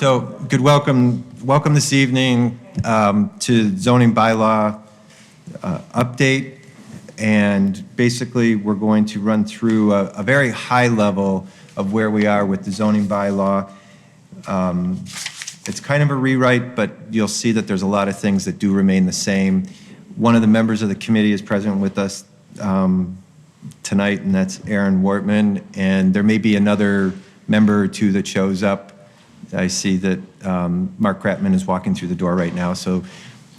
So, good welcome this evening to zoning bylaw update. And basically, we're going to run through a very high level of where we are with the zoning bylaw. It's kind of a rewrite, but you'll see that there's a lot of things that do remain the same. One of the members of the committee is present with us tonight, and that's Aaron Wortman. And there may be another member or two that shows up. I see that Mark Kratman is walking through the door right now, so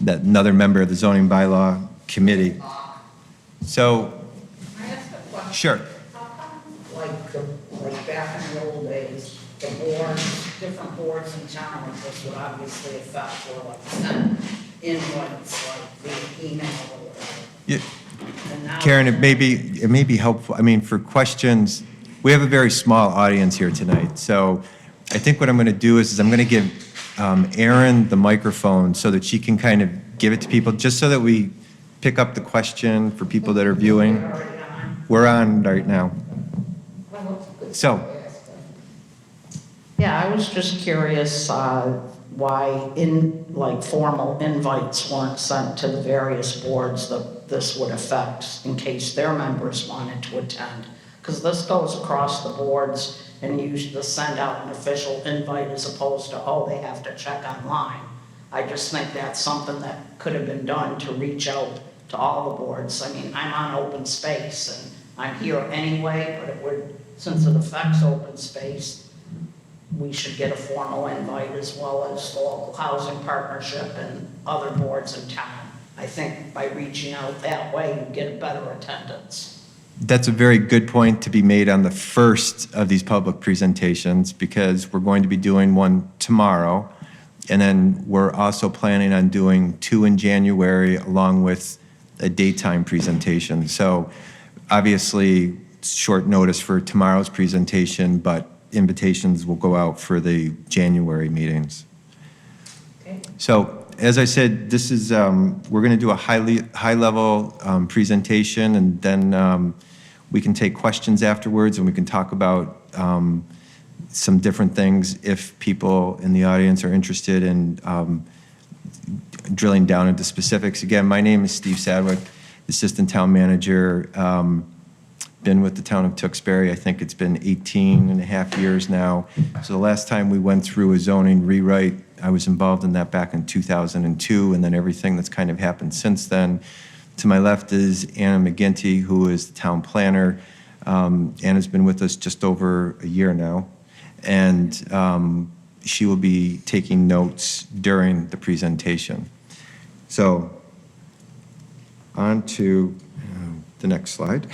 that another member of the zoning bylaw committee. So, Can I ask a question? sure. How come, like back in the old days, the boards, different boards in town, this would obviously affect for like send invites, like via email or whatever. Yeah. And now- Karen, it may be helpful. I mean, for questions, we have a very small audience here tonight. So I think what I'm going to do is I'm going to give Erin the microphone so that she can kind of give it to people, just so that we pick up the question for people that are viewing. We're already on. We're on right now. Well, it's So- good. Yeah, I was just curious why formal invites weren't sent to the various boards that this would affect in case their members wanted to attend. Because this goes across the boards and you just send out an official invite as opposed to, oh, they have to check online. I just think that's something that could have been done to reach out to all the boards. I mean, I'm on open space and I'm here anyway, but it would, since it affects open space, we should get a formal invite as well as the local housing partnership and other boards in town. I think by reaching out that way, you get a better attendance. That's a very good point to be made on the first of these public presentations, because we're going to be doing one tomorrow. And then we're also planning on doing 2 in January along with a daytime presentation. So obviously, short notice for tomorrow's presentation, but invitations will go out for the January meetings. Okay. So as I said, this is, we're going to do a high-level presentation, and then we can take questions afterwards, and we can talk about some different things if people in the audience are interested in drilling down into specifics. Again, my name is Steve Sadwick, Assistant Town Manager. Been with the town of Tewksbury, I think it's been 18 and a half years now. So the last time we went through a zoning rewrite, I was involved in that back in 2002, and then everything that's kind of happened since then. To my left is Anna McGinty, who is the town planner. Anna's been with us just over a year now, and she will be taking notes during the presentation. So on to the next slide.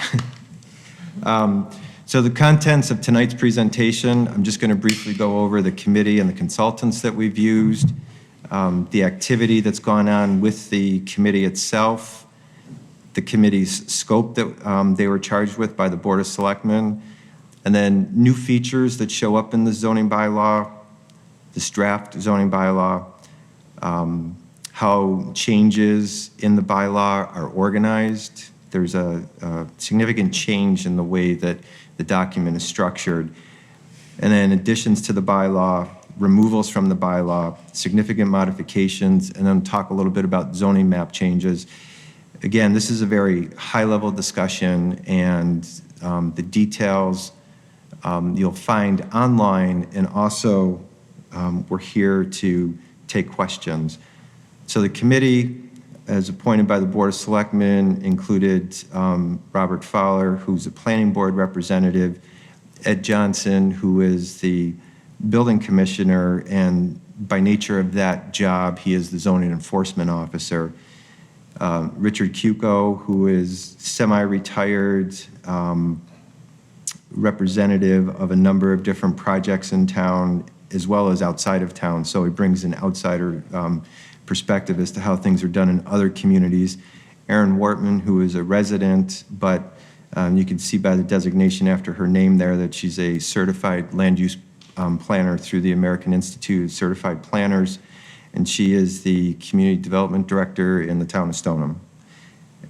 So the contents of tonight's presentation, I'm just going to briefly go over the committee and the consultants that we've used, the activity that's gone on with the committee itself, the committee's scope that they were charged with by the Board of Selectmen, and then new features that show up in the zoning bylaw, this draft zoning bylaw, how changes in the bylaw are organized. There's a significant change in the way that the document is structured. And then additions to the bylaw, removals from the bylaw, significant modifications, and then talk a little bit about zoning map changes. Again, this is a very high-level discussion, and the details you'll find online, and also we're here to take questions. So the committee, as appointed by the Board of Selectmen, included Robert Fowler, who's a planning board representative, Ed Johnson, who is the building commissioner, and by nature of that job, he is the zoning enforcement officer. Richard Cuco, who is semi-retired representative of a number of different projects in town, as well as outside of town, so he brings an outsider perspective as to how things are done in other communities. Aaron Wortman, who is a resident, but you can see by the designation after her name there that she's a certified land use planner through the American Institute of Certified Planners, and she is the community development director in the town of Stoneham.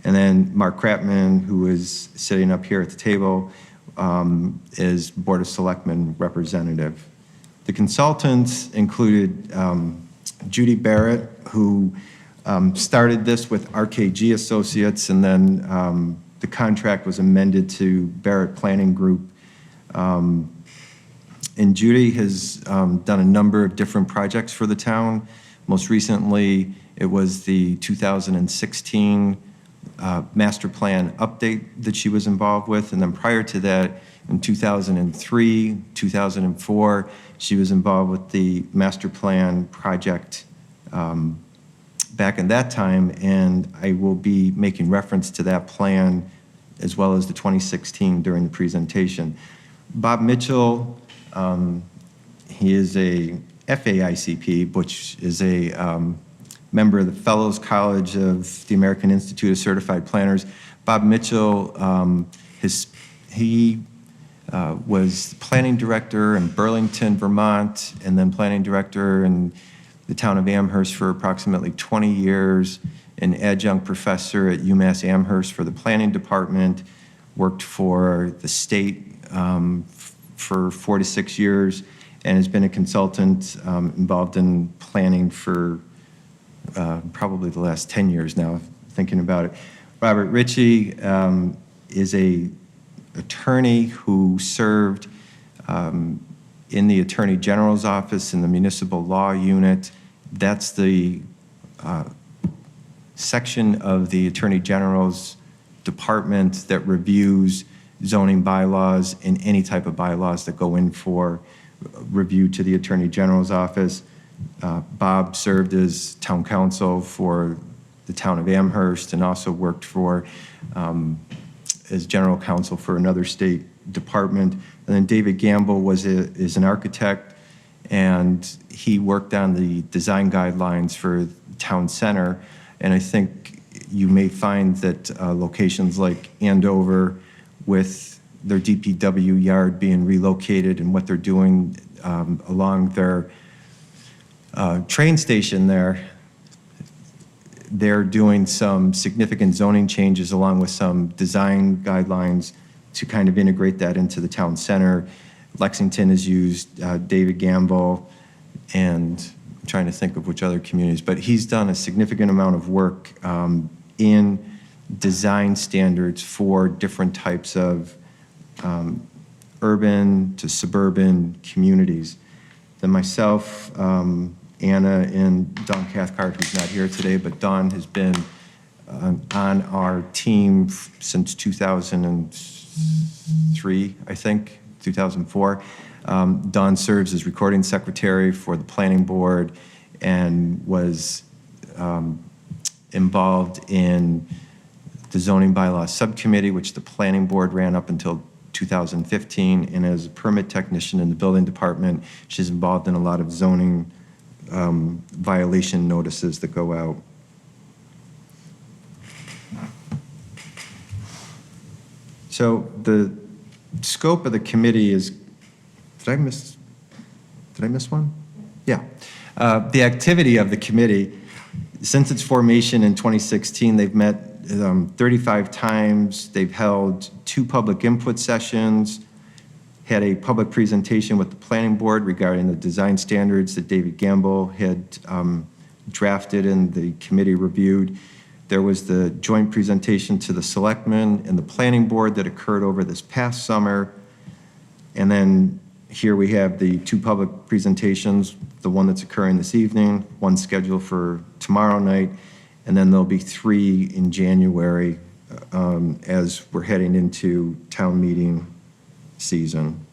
And then Mark Kratman, who is sitting up here at the table, is Board of Selectmen representative. The consultants included Judy Barrett, who started this with RKG Associates, and then the contract was amended to Barrett Planning Group. And Judy has done a number of different projects for the town. Most recently, it was the 2016 master plan update that she was involved with. And then prior to that, in 2003, 2004, she was involved with the master plan project back in that time. And I will be making reference to that plan as well as the 2016 during the presentation. Bob Mitchell, he is a FAICP, which is a member of the Fellows College of the American Institute of Certified Planners. Bob Mitchell, he was planning director in Burlington, Vermont, and then planning director in the town of Amherst for approximately 20 years, an adjunct professor at UMass Amherst for the planning department, worked for the state for 4 to 6 years, and has been a consultant involved in planning for probably the last 10 years now, thinking about it. Robert Ritchie is a attorney who served in the Attorney General's office in the municipal law unit. That's the section of the Attorney General's department that reviews zoning bylaws and any type of bylaws that go in for review to the Attorney General's office. Bob served as town council for the town of Amherst and also worked for as general counsel for another state department. And then David Gamble is an architect, and he worked on the design guidelines for town center. And I think you may find that locations like Andover, with their DPW yard being relocated and what they're doing along their train station there, they're doing some significant zoning changes along with some design guidelines to kind of integrate that into the town center. Lexington has used David Gamble, and I'm trying to think of which other communities, but he's done a significant amount of work in design standards for different types of urban to suburban communities. Then myself, Anna, and Dawn Cathcart, who's not here today, but Dawn has been on our team since 2003, I think, 2004. Dawn serves as recording secretary for the planning board and was involved in the zoning bylaw subcommittee, which the planning board ran up until 2015, and as a permit technician in the building department, she's involved in a lot of zoning violation notices that go out. So the scope of the committee is, did I miss one? Yeah. The activity of the committee, since its formation in 2016, they've met 35 times. They've held 2 public input sessions, had a public presentation with the planning board regarding the design standards that David Gamble had drafted and the committee reviewed. There was the joint presentation to the selectmen and the planning board that occurred over this past summer. And then here we have the 2 public presentations, the one that's occurring this evening, one scheduled for tomorrow night, and then there'll be 3 in January as we're heading into town meeting season.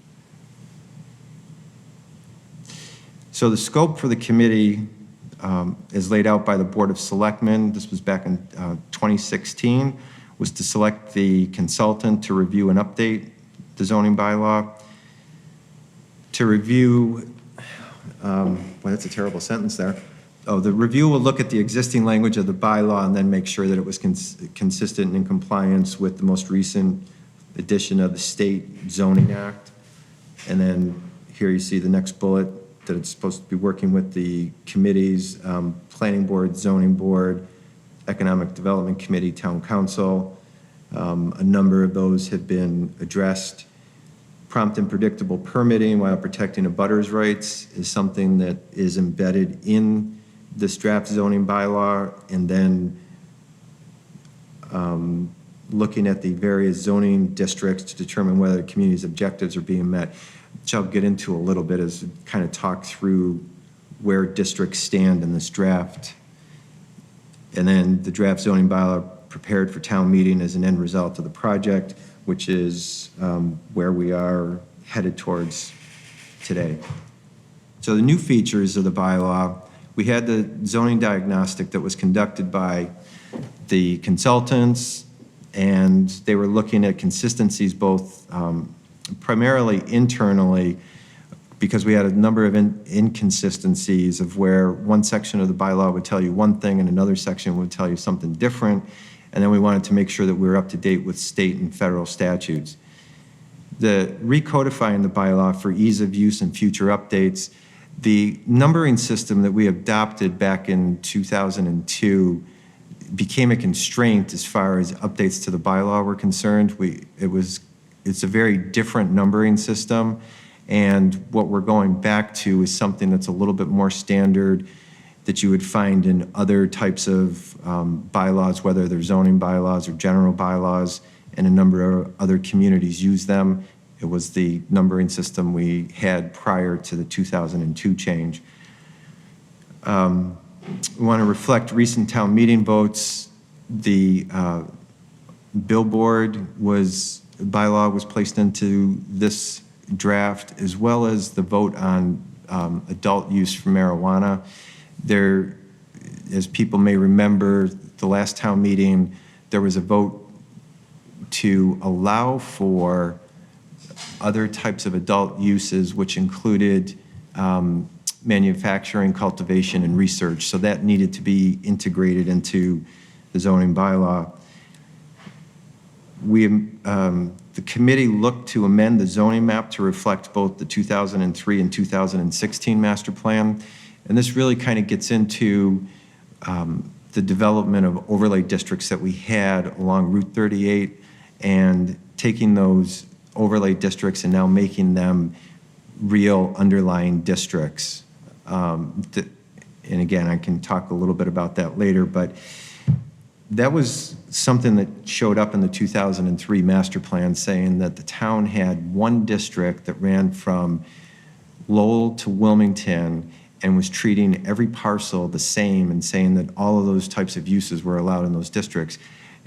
So the scope for the committee is laid out by the Board of Selectmen. This was back in 2016, was to select the consultant to review and update the zoning bylaw. To review, well, that's a terrible sentence there. Oh, the review will look at the existing language of the bylaw and then make sure that it was consistent and in compliance with the most recent edition of the State Zoning Act. And then here you see the next bullet, that it's supposed to be working with the committees, Planning Board, Zoning Board, Economic Development Committee, Town Council. A number of those have been addressed. Prompt and predictable permitting while protecting abutters' rights is something that is embedded in this draft zoning bylaw, and then looking at the various zoning districts to determine whether the community's objectives are being met, which I'll get into a little bit as we kind of talk through where districts stand in this draft. And then the draft zoning bylaw prepared for town meeting as an end result of the project, which is where we are headed towards today. So the new features of the bylaw, we had the zoning diagnostic that was conducted by the consultants, and they were looking at consistencies both primarily internally, because we had a number of inconsistencies of where one section of the bylaw would tell you one thing and another section would tell you something different. And then we wanted to make sure that we were up to date with state and federal statutes. The recodifying the bylaw for ease of use and future updates, the numbering system that we adopted back in 2002 became a constraint as far as updates to the bylaw were concerned. It's a very different numbering system, and what we're going back to is something that's a little bit more standard that you would find in other types of bylaws, whether they're zoning bylaws or general bylaws, and a number of other communities use them. It was the numbering system we had prior to the 2002 change. We want to reflect recent town meeting votes. The billboard bylaw was placed into this draft, as well as the vote on adult use for marijuana. There, as people may remember, the last town meeting, there was a vote to allow for other types of adult uses, which included manufacturing, cultivation, and research. So that needed to be integrated into the zoning bylaw. The committee looked to amend the zoning map to reflect both the 2003 and 2016 master plan. And this really kind of gets into the development of overlay districts that we had along Route 38 and taking those overlay districts and now making them real underlying districts. And again, I can talk a little bit about that later, but that was something that showed up in the 2003 master plan, saying that the town had one district that ran from Lowell to Wilmington and was treating every parcel the same and saying that all of those types of uses were allowed in those districts.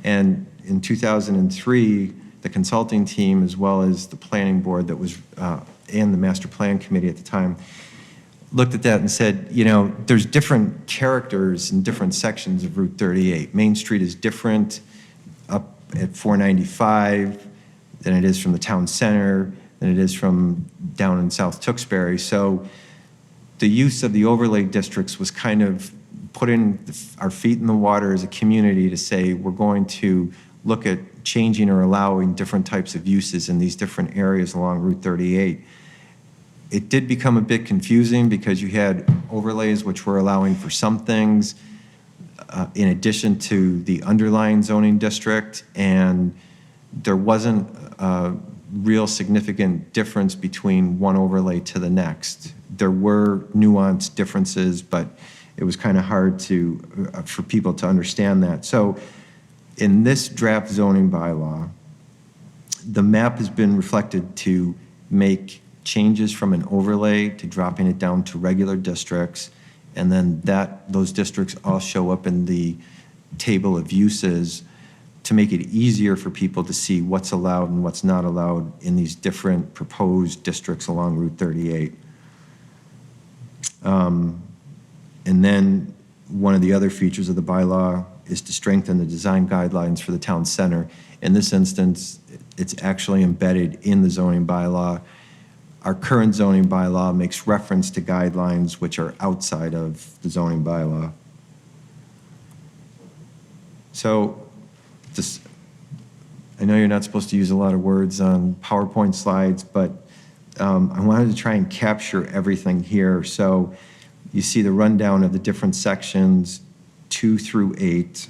And in 2003, the consulting team, as well as the planning board that was, and the master plan committee at the time, looked at that and said, you know, there's different characters in different sections of Route 38. Main Street is different up at 495 than it is from the town center, than it is from down in South Tewksbury. So the use of the overlay districts was kind of putting our feet in the water as a community to say we're going to look at changing or allowing different types of uses in these different areas along Route 38. It did become a bit confusing because you had overlays which were allowing for some things in addition to the underlying zoning district, and there wasn't a real significant difference between one overlay to the next. There were nuanced differences, but it was kind of hard for people to understand that. So in this draft zoning bylaw, the map has been reflected to make changes from an overlay to dropping it down to regular districts, and then those districts all show up in the table of uses to make it easier for people to see what's allowed and what's not allowed in these different proposed districts along Route 38. And then one of the other features of the bylaw is to strengthen the design guidelines for the town center. In this instance, it's actually embedded in the zoning bylaw. Our current zoning bylaw makes reference to guidelines which are outside of the zoning bylaw. So I know you're not supposed to use a lot of words on PowerPoint slides, but I wanted to try and capture everything here. So you see the rundown of the different sections 2 through 8.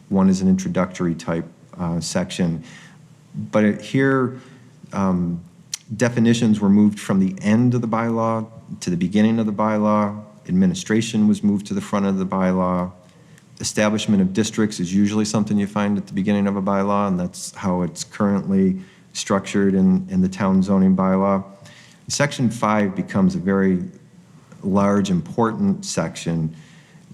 One is an introductory type section. But here, definitions were moved from the end of the bylaw to the beginning of the bylaw. Administration was moved to the front of the bylaw. Establishment of districts is usually something you find at the beginning of a bylaw, and that's how it's currently structured in the town zoning bylaw. Section 5 becomes a very large, important section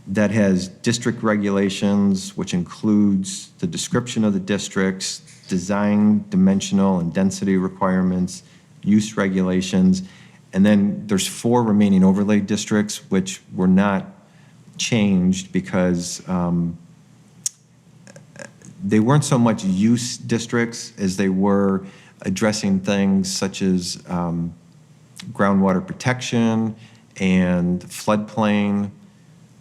that has district regulations, which includes the description of the districts, design, dimensional, and density requirements, use regulations, and then there's 4 remaining overlay districts, which were not changed because they weren't so much use districts as they were addressing things such as groundwater protection and floodplain.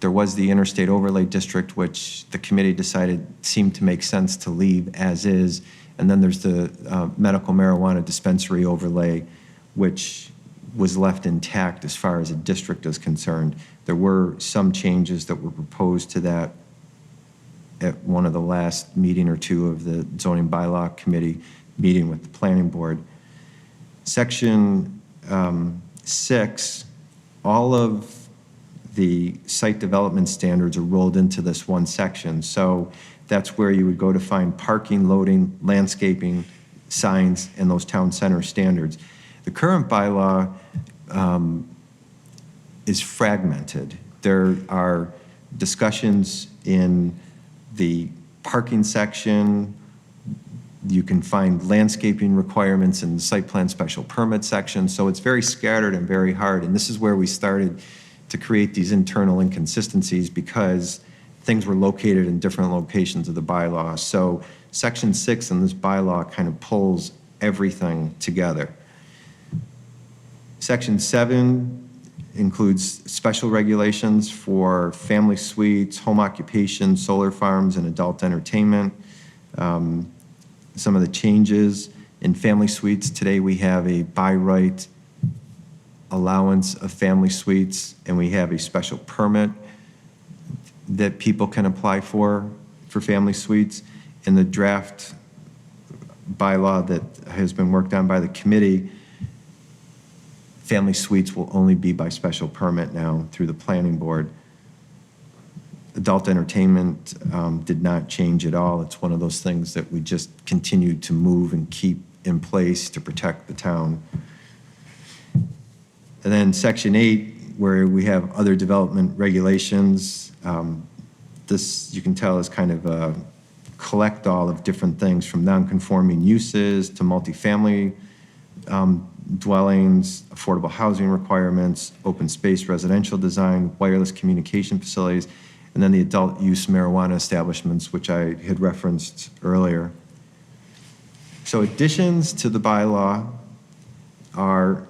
There was the interstate overlay district, which the committee decided seemed to make sense to leave as is. And then there's the medical marijuana dispensary overlay, which was left intact as far as a district is concerned. There were some changes that were proposed to that at one of the last meeting or two of the zoning bylaw committee meeting with the planning board. Section 6, all of the site development standards are rolled into this one section. So that's where you would go to find parking, loading, landscaping, signs, and those town center standards. The current bylaw is fragmented. There are discussions in the parking section. You can find landscaping requirements in the site plan special permit section. So it's very scattered and very hard. And this is where we started to create these internal inconsistencies because things were located in different locations of the bylaw. So section 6 in this bylaw kind of pulls everything together. Section 7 includes special regulations for family suites, home occupation, solar farms, and adult entertainment. Some of the changes in family suites, today we have a by right allowance of family suites, and we have a special permit that people can apply for family suites. In the draft bylaw that has been worked on by the committee, family suites will only be by special permit now through the planning board. Adult entertainment did not change at all. It's one of those things that we just continued to move and keep in place to protect the town. And then section 8, where we have other development regulations, this you can tell is kind of a collect-all of different things from non-conforming uses to multifamily dwellings, affordable housing requirements, open space residential design, wireless communication facilities, and then the adult use marijuana establishments, which I had referenced earlier. So additions to the bylaw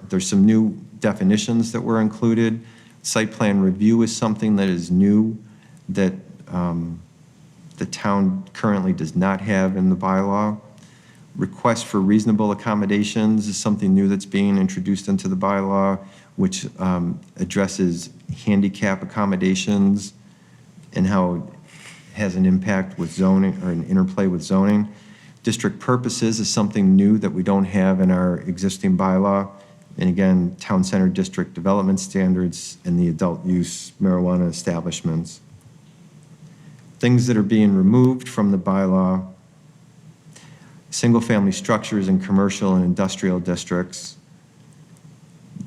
there's some new definitions that were included. Site plan review is something that is new that the town currently does not have in the bylaw. Request for reasonable accommodations is something new that's being introduced into the bylaw, which addresses handicap accommodations and how it has an impact with zoning or an interplay with zoning. District purposes is something new that we don't have in our existing bylaw. And again, town center district development standards and the adult use marijuana establishments. Things that are being removed from the bylaw: single-family structures in commercial and industrial districts,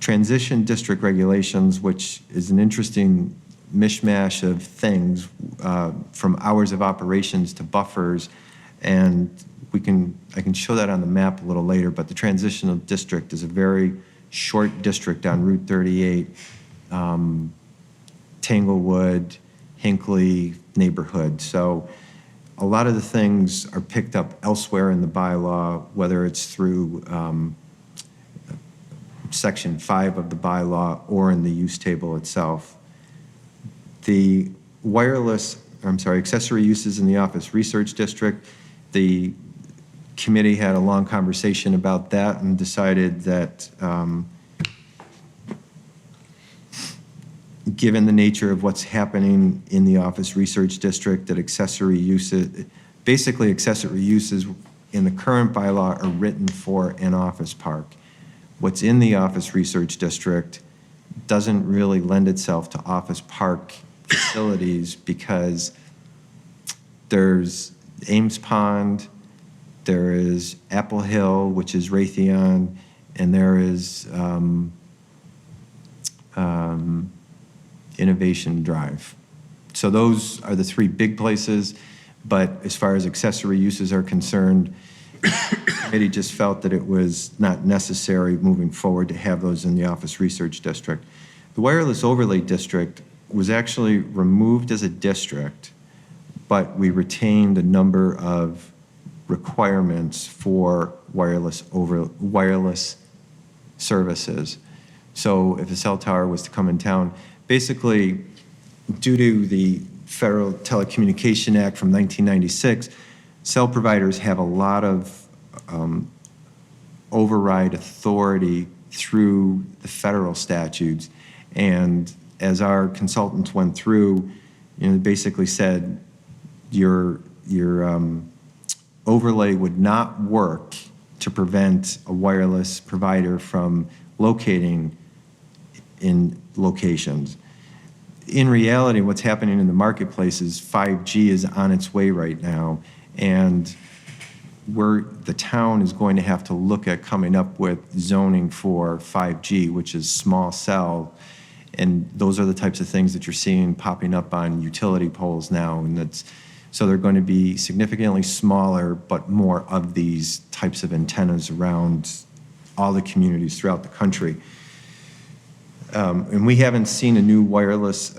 transition district regulations, which is an interesting mishmash of things from hours of operations to buffers, and I can show that on the map a little later, but the transitional district is a very short district on Route 38, Tanglewood, Hinckley neighborhood. So a lot of the things are picked up elsewhere in the bylaw, whether it's through section 5 of the bylaw or in the use table itself. The accessory uses in the office research district, the committee had a long conversation about that and decided that given the nature of what's happening in the office research district, that accessory uses in the current bylaw are written for an office park. what's in the office research district doesn't really lend itself to office park facilities because there's Ames Pond, there is Apple Hill, which is Raytheon, and there is Innovation Drive. So those are the three big places, but as far as accessory uses are concerned, the committee just felt that it was not necessary moving forward to have those in the office research district. The wireless overlay district was actually removed as a district, but we retained a number of requirements for wireless services. So if a cell tower was to come in town, basically due to the Federal Telecommunication Act from 1996, cell providers have a lot of override authority through the federal statutes. And as our consultants went through, they basically said your overlay would not work to prevent a wireless provider from locating in locations. In reality, what's happening in the marketplace is 5G is on its way right now, and the town is going to have to look at coming up with zoning for 5G, which is small cell, and those are the types of things that you're seeing popping up on utility poles now, and so they're going to be significantly smaller, but more of these types of antennas around all the communities throughout the country. And we haven't seen a new wireless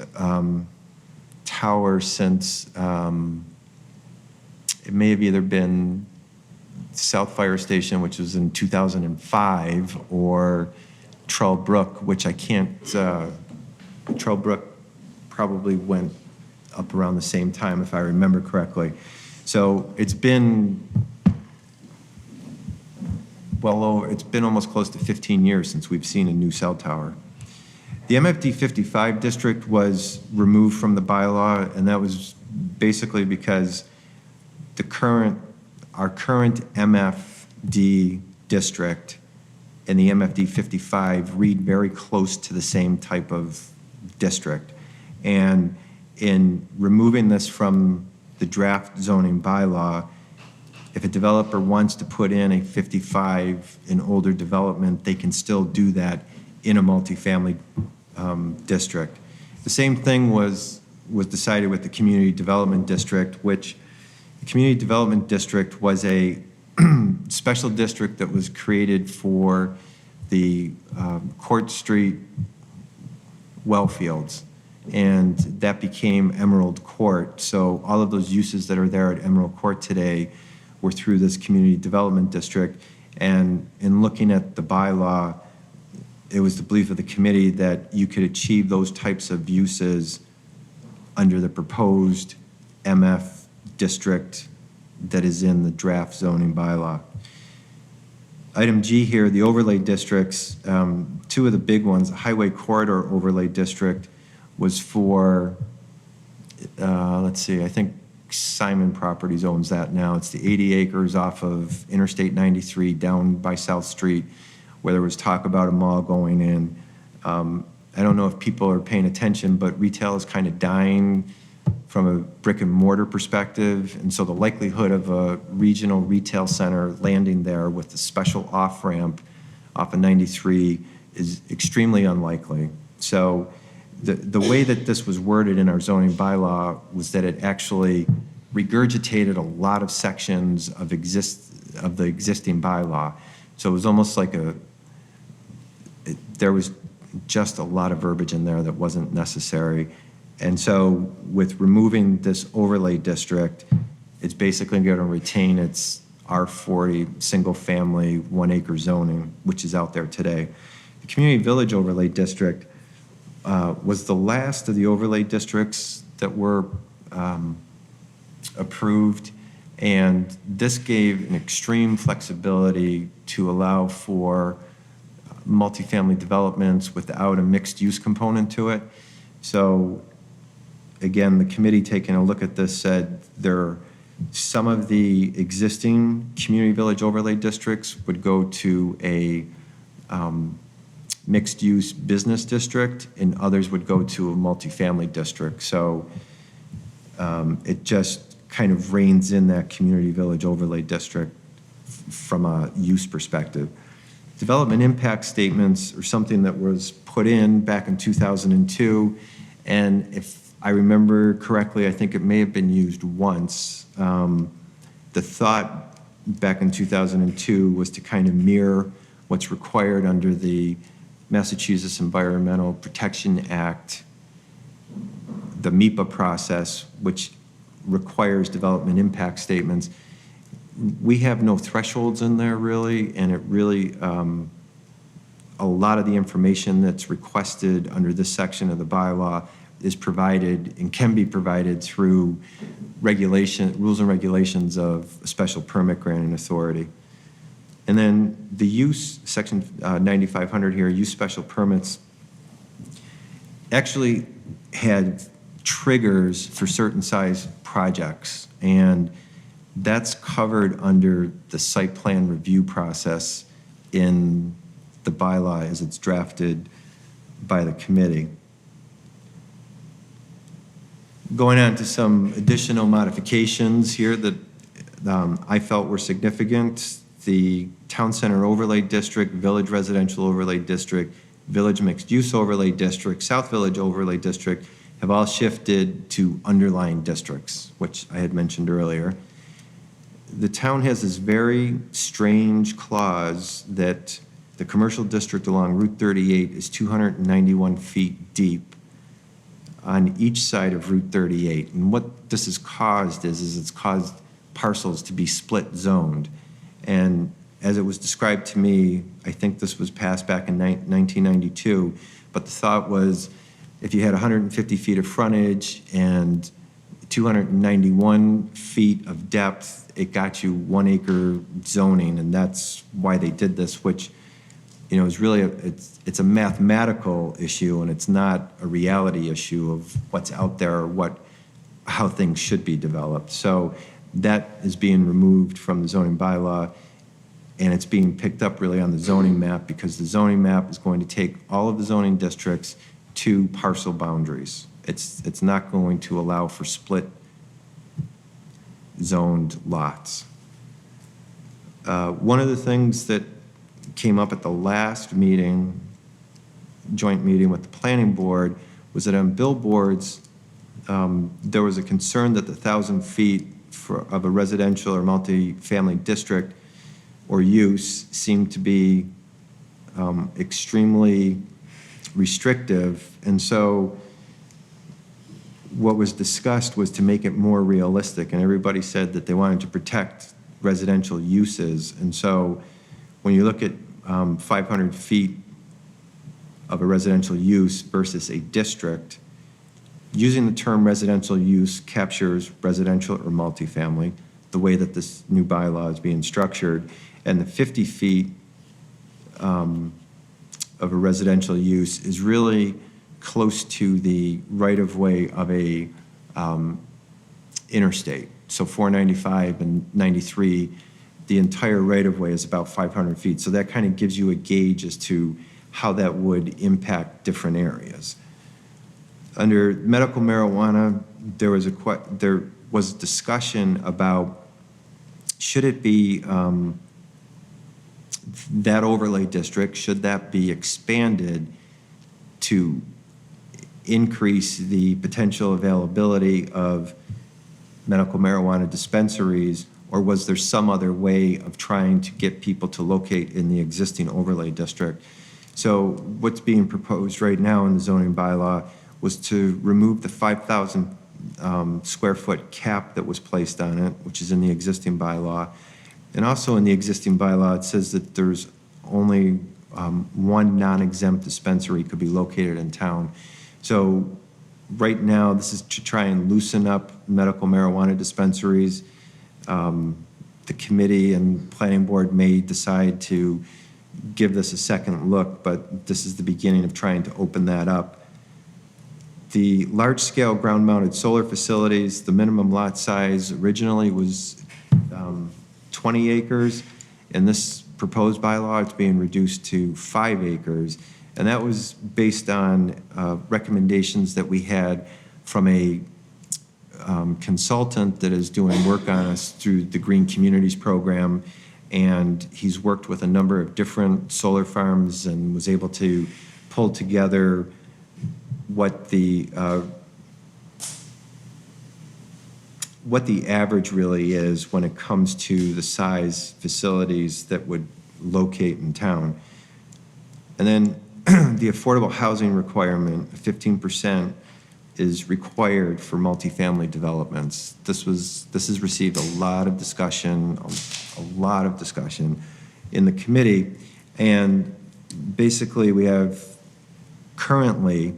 tower since it may have either been South Fire Station, which was in 2005, or Trull Brook, which I can't, Trull Brook probably went up around the same time, if I remember correctly. So it's been it's been almost close to 15 years since we've seen a new cell tower. The MFD 55 district was removed from the bylaw, and that was basically because our current MFD district and the MFD 55 read very close to the same type of district. And in removing this from the draft zoning bylaw, if a developer wants to put in a 55 and older development, they can still do that in a multifamily district. The same thing was decided with the community development district, which the community development district was a special district that was created for the Court Street well fields, and that became Emerald Court. So all of those uses that are there at Emerald Court today were through this community development district. And in looking at the bylaw, it was the belief of the committee that you could achieve those types of uses under the proposed MF district that is in the draft zoning bylaw. Item G here, the overlay districts, two of the big ones, the Highway Corridor Overlay District was for, let's see, I think Simon Properties owns that now. It's the 80 acres off of Interstate 93 down by South Street, where there was talk about a mall going in. I don't know if people are paying attention, but retail is kind of dying from a brick and mortar perspective, and so the likelihood of a regional retail center landing there with a special off-ramp off of 93 is extremely unlikely. So the way that this was worded in our zoning bylaw was that it actually regurgitated a lot of sections of the existing bylaw. So it was almost like there was just a lot of verbiage in there that wasn't necessary. And so with removing this overlay district, it's basically going to retain its R40 single-family 1 acre zoning, which is out there today. The Community Village Overlay District was the last of the overlay districts that were approved, and this gave an extreme flexibility to allow for multifamily developments without a mixed-use component to it. So again, the committee taking a look at this said some of the existing community village overlay districts would go to a mixed-use business district, and others would go to a multifamily district. So it just kind of reins in that community village overlay district from a use perspective. Development impact statements are something that was put in back in 2002, and if I remember correctly, I think it may have been used once. The thought back in 2002 was to kind of mirror what's required under the Massachusetts Environmental Protection Act, the MEPA process, which requires development impact statements. We have no thresholds in there really, and it really, a lot of the information that's requested under this section of the bylaw is provided and can be provided through rules and regulations of a special permit granting authority. And then the use, section 9500 here, use special permits, actually had triggers for certain size projects, and that's covered under the site plan review process in the bylaw as it's drafted by the committee. Going on to some additional modifications here that I felt were significant. The Town Center Overlay District, Village Residential Overlay District, Village Mixed Use Overlay District, South Village Overlay District have all shifted to underlying districts, which I had mentioned earlier. The town has this very strange clause that the commercial district along Route 38 is 291 feet deep on each side of Route 38. And what this has caused is it's caused parcels to be split zoned. And as it was described to me, I think this was passed back in 1992, but the thought was if you had 150 feet of frontage and 291 feet of depth, it got you 1 acre zoning, and that's why they did this, which, you know, is really it's a mathematical issue, and it's not a reality issue of what's out there or how things should be developed. So that is being removed from the zoning bylaw, and it's being picked up really on the zoning map, because the zoning map is going to take all of the zoning districts to parcel boundaries. It's not going to allow for split zoned lots. One of the things that came up at the last meeting, joint meeting with the planning board, was that on billboards, there was a concern that the 1,000 feet of a residential or multi-family district or use seemed to be extremely restrictive. And so what was discussed was to make it more realistic, and everybody said that they wanted to protect residential uses. And so when you look at 500 feet of a residential use versus a district, using the term residential use captures residential or multifamily, the way that this new bylaw is being structured, and the 50 feet of a residential use is really close to the right-of-way of a interstate. So 495 and 93, the entire right-of-way is about 500 feet. So that kind of gives you a gauge as to how that would impact different areas. Under medical marijuana, there was discussion about should it be that overlay district, should that be expanded to increase the potential availability of medical marijuana dispensaries, or was there some other way of trying to get people to locate in the existing overlay district? So what's being proposed right now in the zoning bylaw was to remove the 5,000 square foot cap that was placed on it, which is in the existing bylaw. And also in the existing bylaw, it says that there's only one non-exempt dispensary could be located in town. So right now, this is to try and loosen up medical marijuana dispensaries. The committee and planning board may decide to give this a second look, but this is the beginning of trying to open that up. The large-scale ground-mounted solar facilities, the minimum lot size originally was 20 acres, and this proposed bylaw, it's being reduced to 5 acres. And that was based on recommendations that we had from a consultant that is doing work on us through the Green Communities Program. And he's worked with a number of different solar farms and was able to pull together what the average really is when it comes to the size facilities that would locate in town. And then the affordable housing requirement, 15%, is required for multifamily developments. This has received a lot of discussion in the committee. And basically currently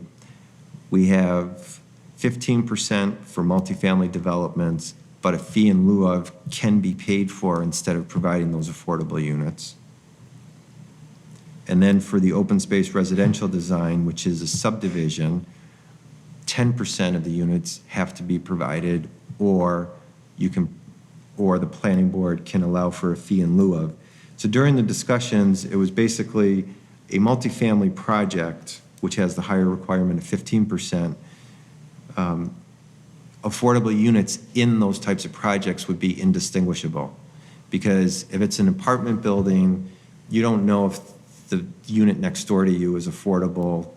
we have 15% for multifamily developments, but a fee in lieu of can be paid for instead of providing those affordable units. And then for the open space residential design, which is a subdivision, 10% of the units have to be provided, or the planning board can allow for a fee in lieu of. So during the discussions, it was basically a multifamily project, which has the higher requirement of 15%. Affordable units in those types of projects would be indistinguishable, because if it's an apartment building, you don't know if the unit next door to you is affordable,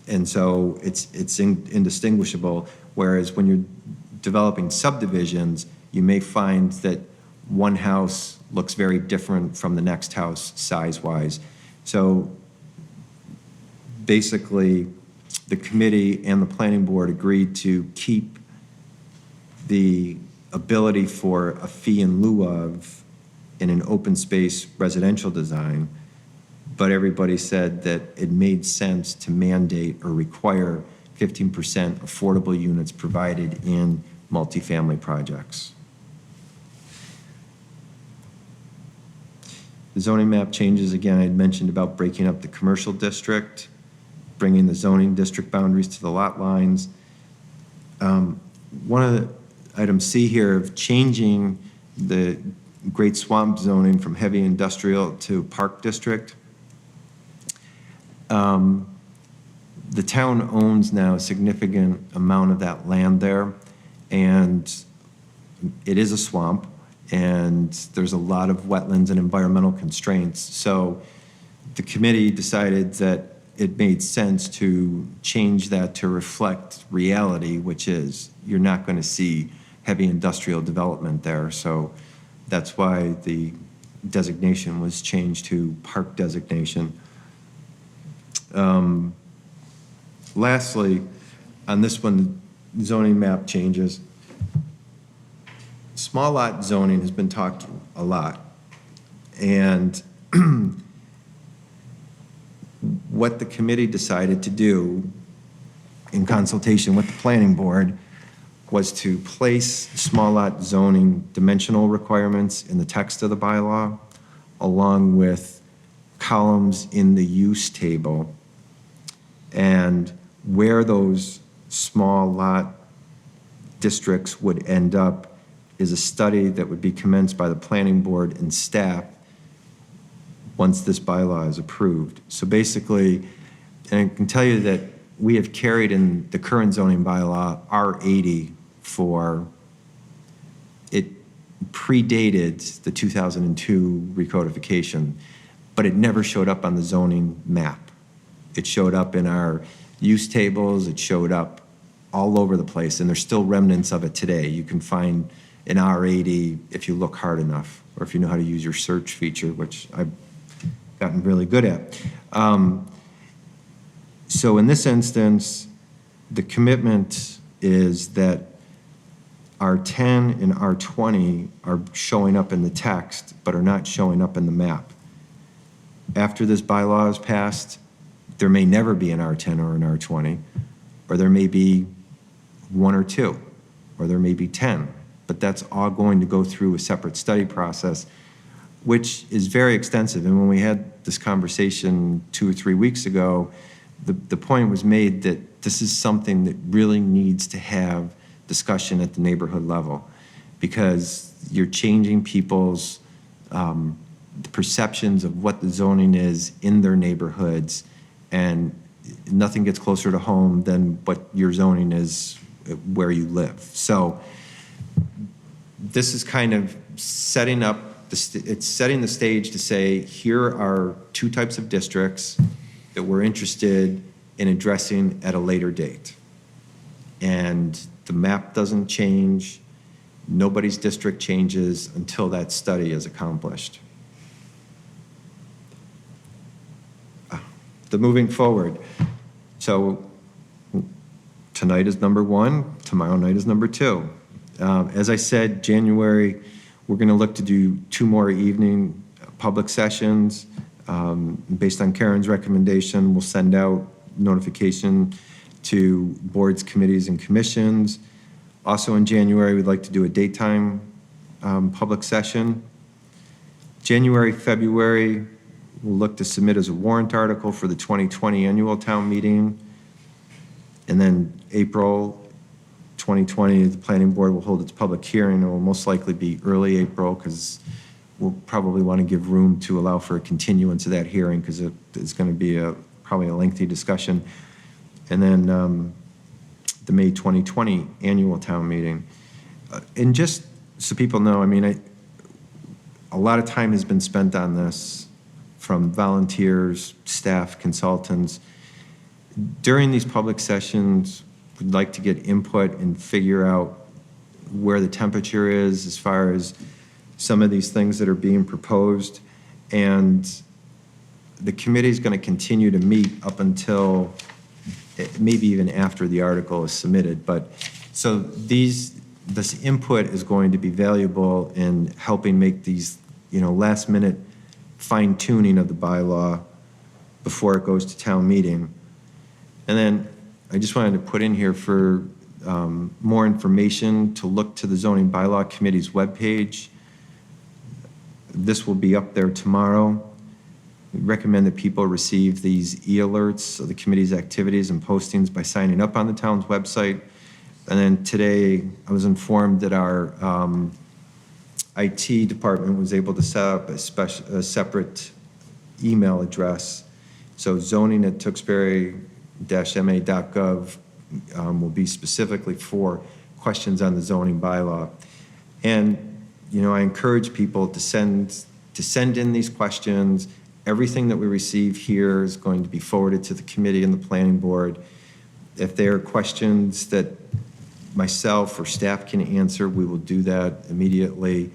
and so it's indistinguishable. Whereas when you're developing subdivisions, you may find that one house looks very different from the next house size-wise. So basically, the committee and the planning board agreed to keep the ability for a fee in lieu of in an open space residential design, but everybody said that it made sense to mandate or require 15% affordable units provided in multifamily projects. The zoning map changes, again, I had mentioned about breaking up the commercial district, bringing the zoning district boundaries to the lot lines. One of the item C here of changing the Great Swamp zoning from heavy industrial to park district. The town owns now a significant amount of that land there, and it is a swamp, and there's a lot of wetlands and environmental constraints. So the committee decided that it made sense to change that to reflect reality, which is you're not going to see heavy industrial development there. So that's why the designation was changed to park designation. Lastly, on this one, zoning map changes. Small lot zoning has been talked a lot. And what the committee decided to do in consultation with the planning board was to place small lot zoning dimensional requirements in the text of the bylaw, along with columns in the use table. And where those small lot districts would end up is a study that would be commenced by the planning board and staff once this bylaw is approved. So basically, and I can tell you that we have carried in the current zoning bylaw R80 for, it predated the 2002 recodification, but it never showed up on the zoning map. It showed up in our use tables, it showed up all over the place, and there's still remnants of it today. You can find an R80 if you look hard enough, or if you know how to use your search feature, which I've gotten really good at. So in this instance, the commitment is that R10 and R20 are showing up in the text, but are not showing up in the map. After this bylaw is passed, there may never be an R10 or an R20, or there may be 1 or 2, or there may be 10, but that's all going to go through a separate study process, which is very extensive. And when we had this conversation 2 or 3 weeks ago, the point was made that this is something that really needs to have discussion at the neighborhood level, because you're changing people's the perceptions of what the zoning is in their neighborhoods, and nothing gets closer to home than what your zoning is where you live. So this is kind of setting up, it's setting the stage to say, here are two types of districts that we're interested in addressing at a later date. And the map doesn't change, nobody's district changes until that study is accomplished. The moving forward. So tonight is number one, tomorrow night is number two. As I said, January, we're going to look to do 2 more evening public sessions. Based on Karen's recommendation, we'll send out notification to boards, committees, and commissions. Also in January, we'd like to do a daytime public session. January, February, we'll look to submit as a warrant article for the 2020 annual town meeting. And then April 2020, the planning board will hold its public hearing. It will most likely be early April, because we'll probably want to give room to allow for a continuance of that hearing, because it's going to be probably a lengthy discussion. And then the May 2020 annual town meeting. And just so people know, I mean, a lot of time has been spent on this from volunteers, staff, consultants. During these public sessions, we'd like to get input and figure out where the temperature is as far as some of these things that are being proposed. And the committee is going to continue to meet up until maybe even after the article is submitted. But so this input is going to be valuable in helping make these, last minute fine tuning of the bylaw before it goes to town meeting. And then I just wanted to put in here for more information to look to the zoning bylaw committee's webpage. This will be up there tomorrow. We recommend that people receive these e-alerts of the committee's activities and postings by signing up on the town's website. And then today, I was informed that our IT department was able to set up a separate email address. So zoning@tewksbury-ma.gov will be specifically for questions on the zoning bylaw. And, I encourage people to send in these questions. Everything that we receive here is going to be forwarded to the committee and the planning board. If there are questions that myself or staff can answer, we will do that immediately,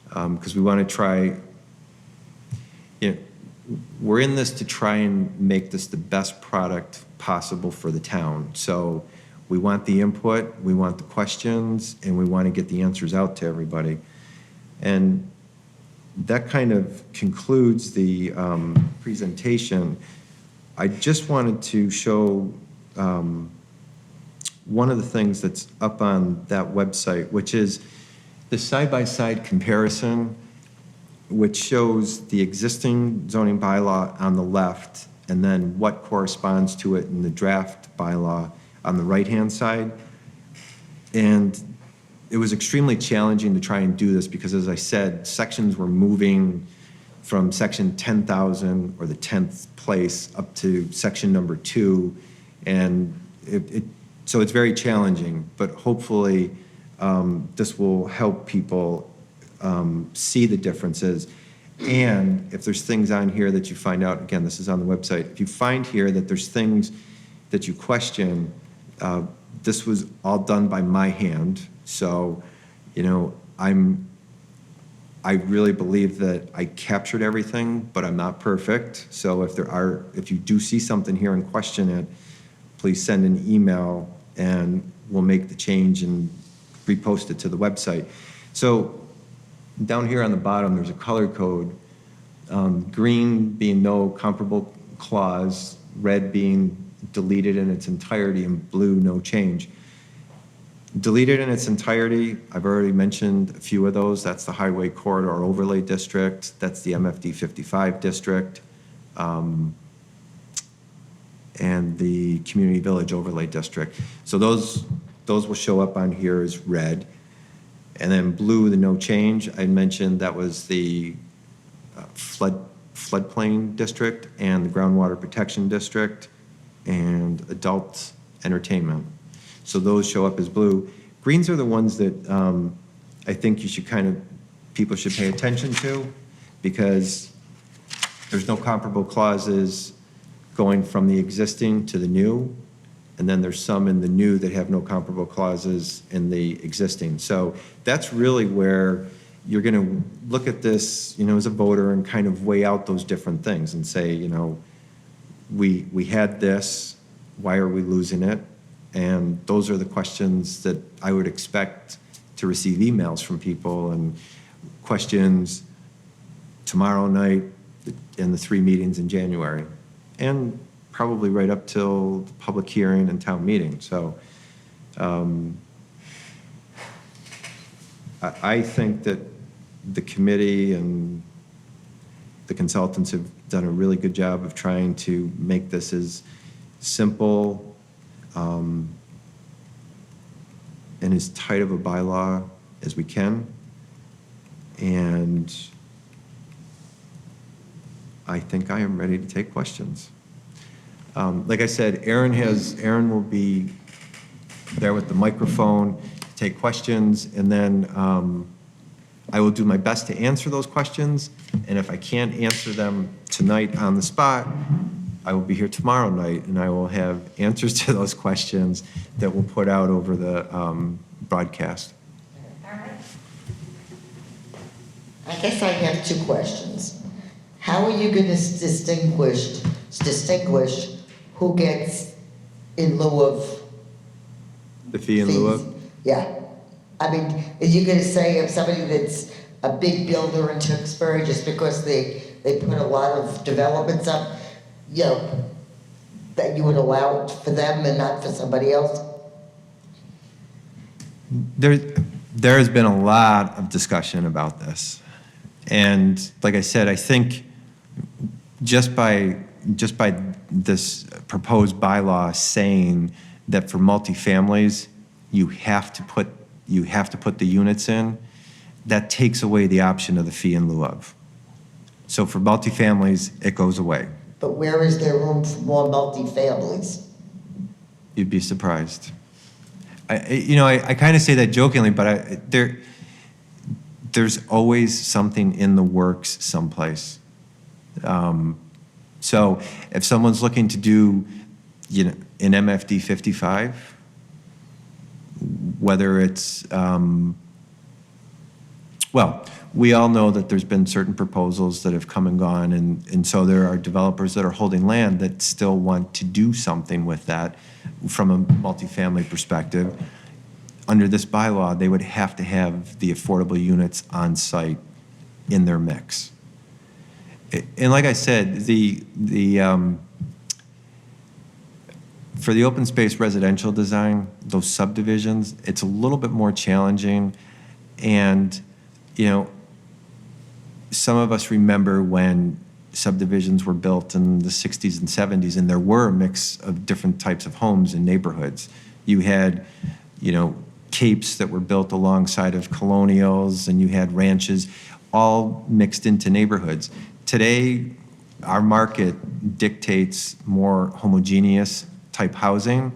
because we want to try, we're in this to try and make this the best product possible for the town. So we want the input, we want the questions, and we want to get the answers out to everybody. And that kind of concludes the presentation. I just wanted to show one of the things that's up on that website, which is the side-by-side comparison, which shows the existing zoning bylaw on the left and then what corresponds to it in the draft bylaw on the right-hand side. And it was extremely challenging to try and do this because, as I said, sections were moving from section 10,000 or the 10th place up to section number 2. And so it's very challenging, but hopefully this will help people see the differences. And if there's things on here that you find out, again, this is on the website, if you find here that there's things that you question, this was all done by my hand. So, I really believe that I captured everything, but I'm not perfect. So if you do see something here and question it, please send an email and we'll make the change and repost it to the website. So down here on the bottom, there's a color code, green being no comparable clause, red being deleted in its entirety, and blue, no change. Deleted in its entirety, I've already mentioned a few of those. That's the Highway Corridor Overlay District. That's the MFD 55 District. And the Community Village Overlay District. So those will show up on here as red. And then blue, the no change, I mentioned that was the floodplain district and the groundwater protection district and adult entertainment. So those show up as blue. Greens are the ones that I think you should people should pay attention to, because there's no comparable clauses going from the existing to the new, and then there's some in the new that have no comparable clauses in the existing. So that's really where you're going to look at this, as a voter and kind of weigh out those different things and say, we had this, why are we losing it? And those are the questions that I would expect to receive emails from people, and questions tomorrow night in the 3 meetings in January, and probably right up till the public hearing and town meeting. So I think that the committee and the consultants have done a really good job of trying to make this as simple and as tight of a bylaw as we can. And I think I am ready to take questions. Like I said, Aaron will be there with the microphone to take questions, and then I will do my best to answer those questions. And if I can't answer them tonight on the spot, I will be here tomorrow night, and I will have answers to those questions that we'll put out over the broadcast. All right. I guess I have 2 questions. How are you going to distinguish who gets in lieu of The fee in lieu of? fees? Yeah. I mean, are you going to say if somebody that's a big builder in Tewksbury, just because they put a lot of developments up, that you would allow it for them and not for somebody else? There has been a lot of discussion about this. And like I said, I think just by this proposed bylaw saying that for multifamilies, you have to put the units in, that takes away the option of the fee in lieu of. So for multifamilies, it goes away. But where is there room for more multifamilies? You'd be surprised. I kind of say that jokingly, but there's always something in the works someplace. So if someone's looking to do, an MFD 55, whether it's, we all know that there's been certain proposals that have come and gone, and so there are developers that are holding land that still want to do something with that from a multifamily perspective. Under this bylaw, they would have to have the affordable units on site in their mix. And like I said, for the open space residential design, those subdivisions, it's a little bit more challenging. And, some of us remember when subdivisions were built in the 60s and 70s, and there were a mix of different types of homes in neighborhoods. You had, capes that were built alongside of colonials, and you had ranches, all mixed into neighborhoods. Today, our market dictates more homogeneous type housing,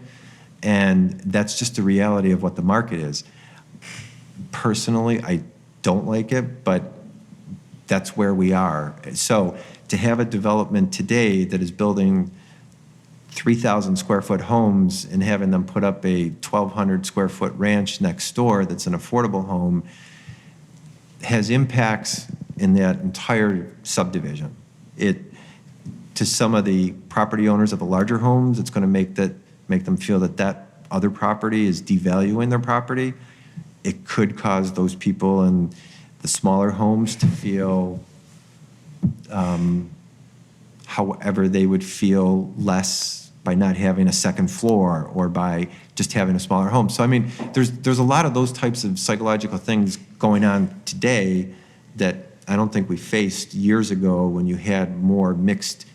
and that's just the reality of what the market is. Personally, I don't like it, but that's where we are. So to have a development today that is building 3,000 square foot homes and having them put up a 1,200 square foot ranch next door that's an affordable home has impacts in that entire subdivision. To some of the property owners of the larger homes, it's going to make them feel that other property is devaluing their property. It could cause those people in the smaller homes to feel however they would feel less by not having a second floor or by just having a smaller home. So, I mean, there's a lot of those types of psychological things going on today that I don't think we faced years ago when you had more mixed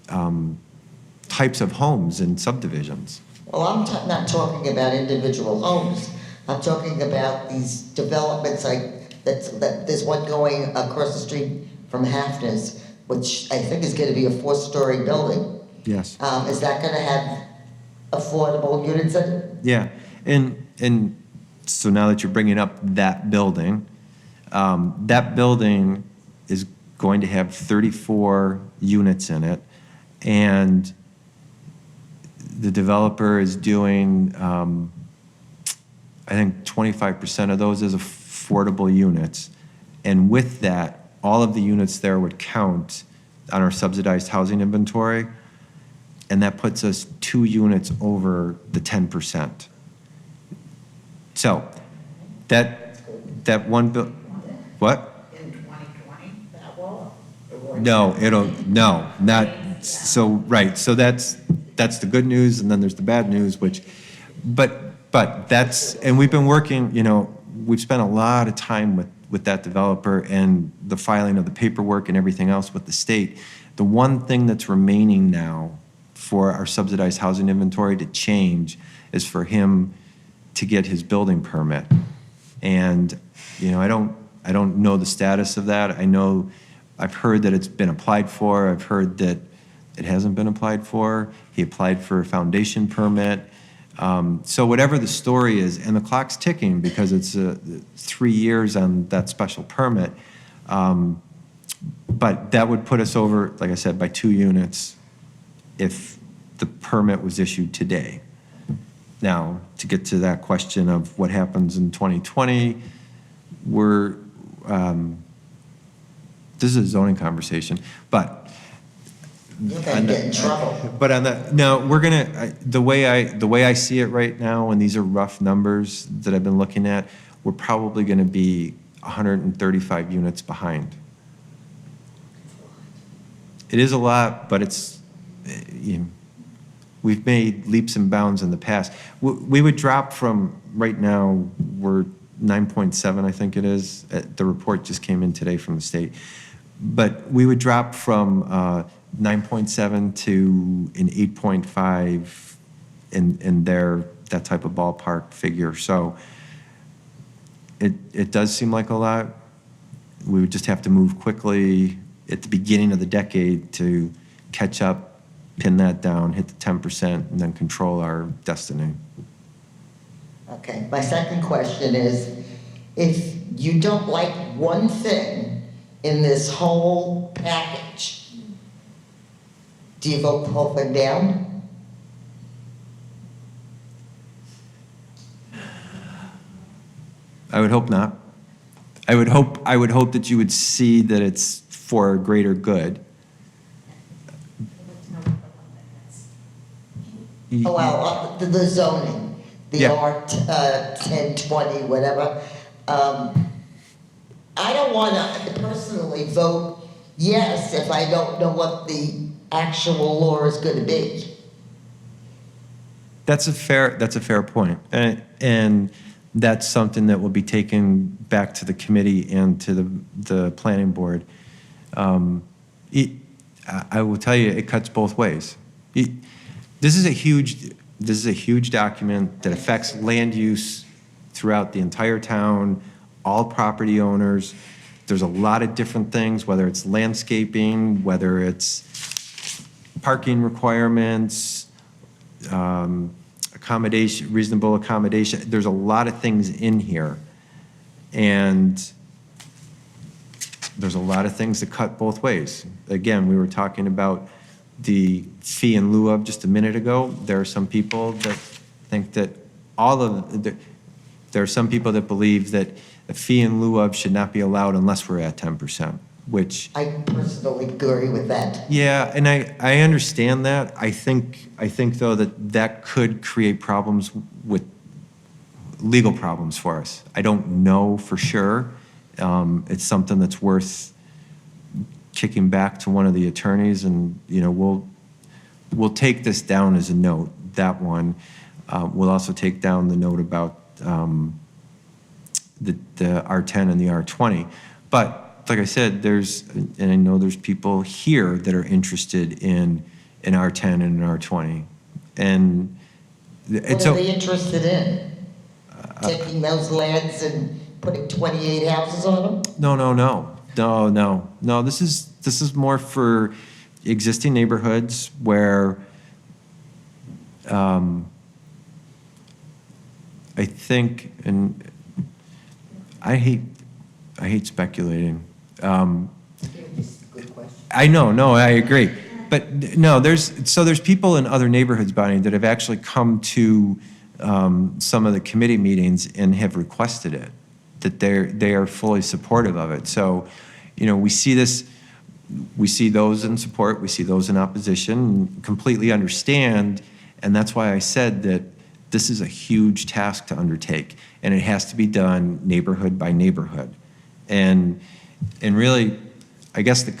types of homes and subdivisions. Well, I'm not talking about individual homes. I'm talking about these developments that there's one going across the street from Hafner's, which I think is gonna be a 4-story building. Yes. Is that gonna have affordable units in it? Yeah, and so now that you're bringing up that building is going to have 34 units in it, and the developer is doing, I think 25% of those as affordable units. And with that, all of the units there would count on our subsidized housing inventory, and that puts us 2 units over the 10%. So, that one what? In 2020, that will? No, not, so, right, so that's the good news, and then there's the bad news, but that's, and we've been working, we've spent a lot of time with that developer and the filing of the paperwork and everything else with the state. The one thing that's remaining now for our subsidized housing inventory to change is for him to get his building permit. And, I don't know the status of that. I've heard that it's been applied for. I've heard that it hasn't been applied for. He applied for a foundation permit. So whatever the story is, and the clock's ticking because it's 3 years on that special permit. But that would put us over, like I said, by 2 units if the permit was issued today. Now, to get to that question of what happens in 2020, this is a zoning conversation, but You're gonna get in trouble. but on the, no, the way I see it right now, and these are rough numbers that I've been looking at, we're probably gonna be 135 units behind. It is a lot, but it's, we've made leaps and bounds in the past. We would drop from, right now, we're 9.7, I think it is. The report just came in today from the state. But we would drop from 9.7 to an 8.5 in that type of ballpark figure. So it does seem like a lot. We would just have to move quickly at the beginning of the decade to catch up, pin that down, hit the 10%, and then control our destiny. Okay, my second question is, if you don't like one thing in this whole package, do you vote the whole thing down? I would hope not. I would hope that you would see that it's for a greater good. Oh, well, the zoning, the Yeah. R 1020, whatever. I don't wanna personally vote yes if I don't know what the actual law is gonna be. That's a fair point. And that's something that will be taken back to the committee and to the planning board. I will tell you, it cuts both ways. This is a huge document that affects land use throughout the entire town, all property owners. There's a lot of different things, whether it's landscaping, whether it's parking requirements, accommodation, reasonable accommodation. There's a lot of things in here. And there's a lot of things that cut both ways. Again, we were talking about the fee in lieu of just a minute ago. There are some people that think that there are some people that believe that a fee in lieu of should not be allowed unless we're at 10%, which. I personally agree with that. Yeah, and I understand that. I think though that could create problems with legal problems for us. I don't know for sure. It's something that's worth kicking back to one of the attorneys, and we'll take this down as a note. That one. We'll also take down the note about the R10 and the R20. But like I said, and I know there's people here that are interested in an R10 and an R20, and What are they interested in? Taking those lands and putting 28 houses on them? No. No, this is more for existing neighborhoods where, I think, and I hate speculating. This is a good question. I know, no, I agree. But no, there's people in other neighborhoods, Bonnie, that have actually come to some of the committee meetings and have requested it, that they are fully supportive of it. So, we see those in support, we see those in opposition, completely understand, and that's why I said that this is a huge task to undertake, and it has to be done neighborhood by neighborhood. And really, I guess the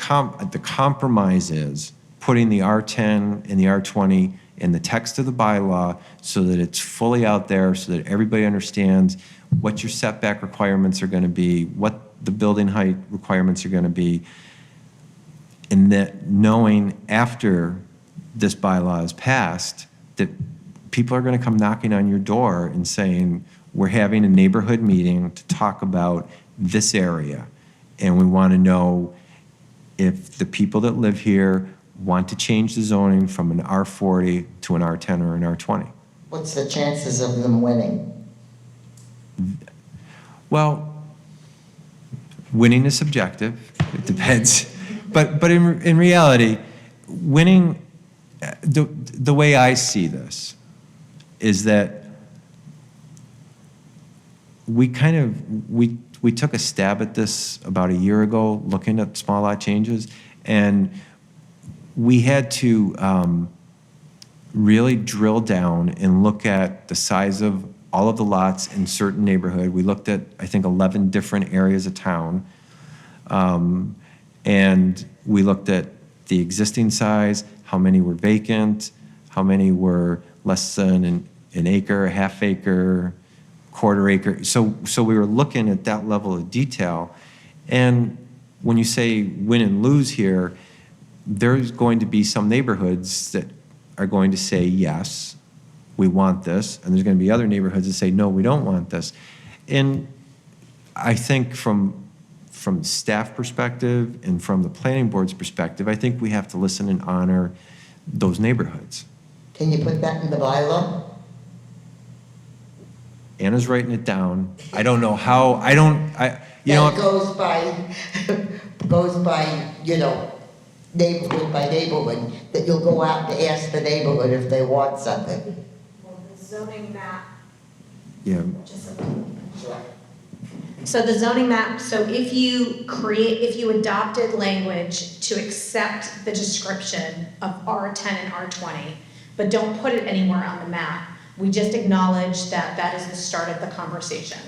compromise is putting the R10 and the R20 in the text of the bylaw so that it's fully out there, so that everybody understands what your setback requirements are going to be, what the building height requirements are going to be, and that knowing after this bylaw is passed that people are going to come knocking on your door and saying, we're having a neighborhood meeting to talk about this area, and we want to know if the people that live here want to change the zoning from an R40 to an R10 or an R20. What's the chances of them winning? Well, winning is subjective. It depends. But in reality, winning, the way I see this is that we took a stab at this about a year ago, looking at small lot changes, and we had to really drill down and look at the size of all of the lots in certain neighborhood. We looked at, I think, 11 different areas of town. And we looked at the existing size, how many were vacant, how many were less than an acre, a half acre, quarter acre. So we were looking at that level of detail. And when you say win and lose here, there's going to be some neighborhoods that are going to say, yes, we want this. And there's going to be other neighborhoods that say, no, we don't want this. And I think from staff perspective and from the planning board's perspective, I think we have to listen and honor those neighborhoods. Can you put that in the bylaw? Anna's writing it down. I don't know how, That goes by, neighborhood by neighborhood, that you'll go out and ask the neighborhood if they want something. Well, the zoning map, Yeah, so the zoning map, so if you adopted language to accept the description of R10 and R20, but don't put it anywhere on the map, we just acknowledge that that is the start of the conversation.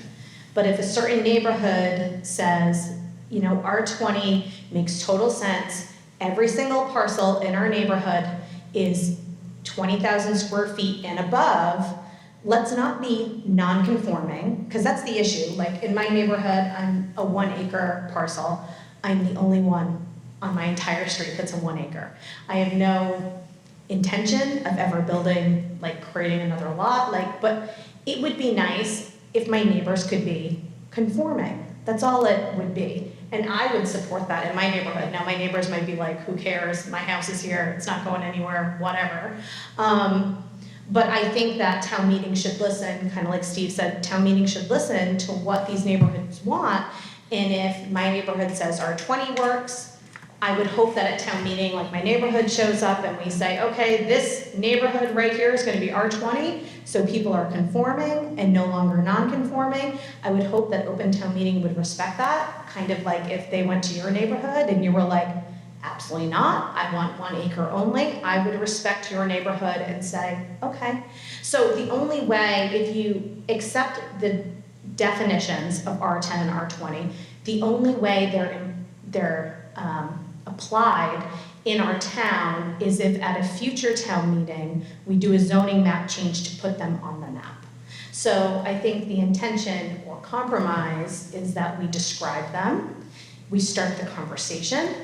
But if a certain neighborhood says, R20 makes total sense, every single parcel in our neighborhood is 20,000 square feet and above, let's not be non-conforming, because that's the issue. Like in my neighborhood, I'm a 1 acre parcel. I'm the only one on my entire street that's a 1 acre. I have no intention of ever building, creating another lot, but it would be nice if my neighbors could be conforming. That's all it would be. And I would support that in my neighborhood. Now, my neighbors might be like, who cares? My house is here. It's not going anywhere, whatever. But I think that town meeting should listen, kind of like Steve said, town meeting should listen to what these neighborhoods want. And if my neighborhood says R20 works, I would hope that at town meeting, my neighborhood shows up and we say, okay, this neighborhood right here is gonna be R20, so people are conforming and no longer non-conforming. I would hope that open town meeting would respect that, kind of like if they went to your neighborhood and you were like, absolutely not, I want 1 acre only, I would respect your neighborhood and say, okay. So the only way, if you accept the definitions of R10 and R20, the only way they're applied in our town is if at a future town meeting, we do a zoning map change to put them on the map. So I think the intention or compromise is that we describe them, we start the conversation,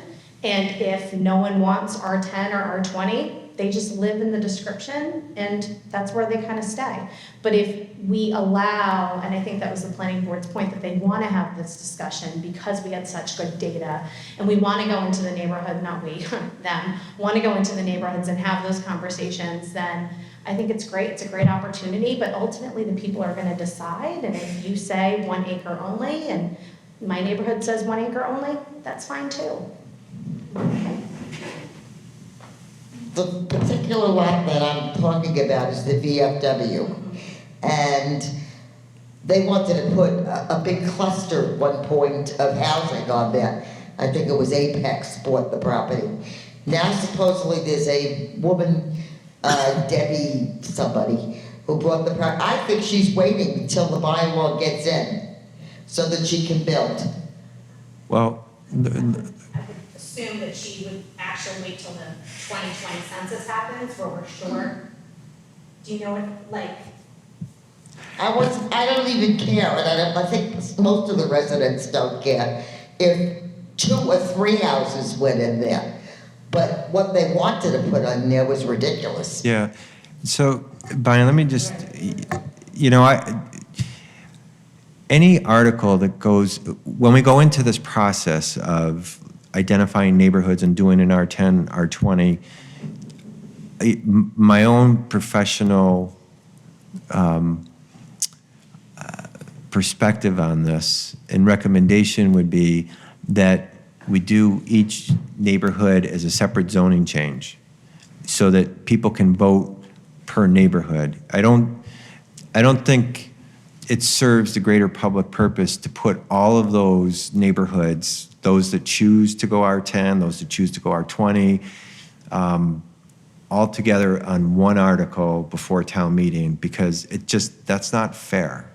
and if no one wants R10 or R20, they just live in the description, and that's where they kind of stay. But if we allow, and I think that was the planning board's point, that they want to have this discussion because we had such good data, and we want to go into the neighborhood, not we, them, want to go into the neighborhoods and have those conversations, then I think it's great. It's a great opportunity, but ultimately the people are going to decide. And if you say 1 acre only, and my neighborhood says 1 acre only, that's fine too. The particular lot that I'm talking about is the VFW. And they wanted to put a big cluster at one point of housing on that. I think it was Apex bought the property. Now supposedly there's a woman, Debbie somebody, who bought the property. I think she's waiting until the bylaw gets in so that she can build. Well, I would assume that she would actually wait till the 2020 census happens, where we're sure. Do you know what, like? I don't even care, and I think most of the residents don't care if 2 or 3 houses went in there. But what they wanted to put on there was ridiculous. yeah. So, Brian, let me just, any article that goes, when we go into this process of identifying neighborhoods and doing an R10, R20, my own professional perspective on this and recommendation would be that we do each neighborhood as a separate zoning change so that people can vote per neighborhood. I don't think it serves the greater public purpose to put all of those neighborhoods, those that choose to go R10, those that choose to go R20, all together on one article before town meeting, because that's not fair.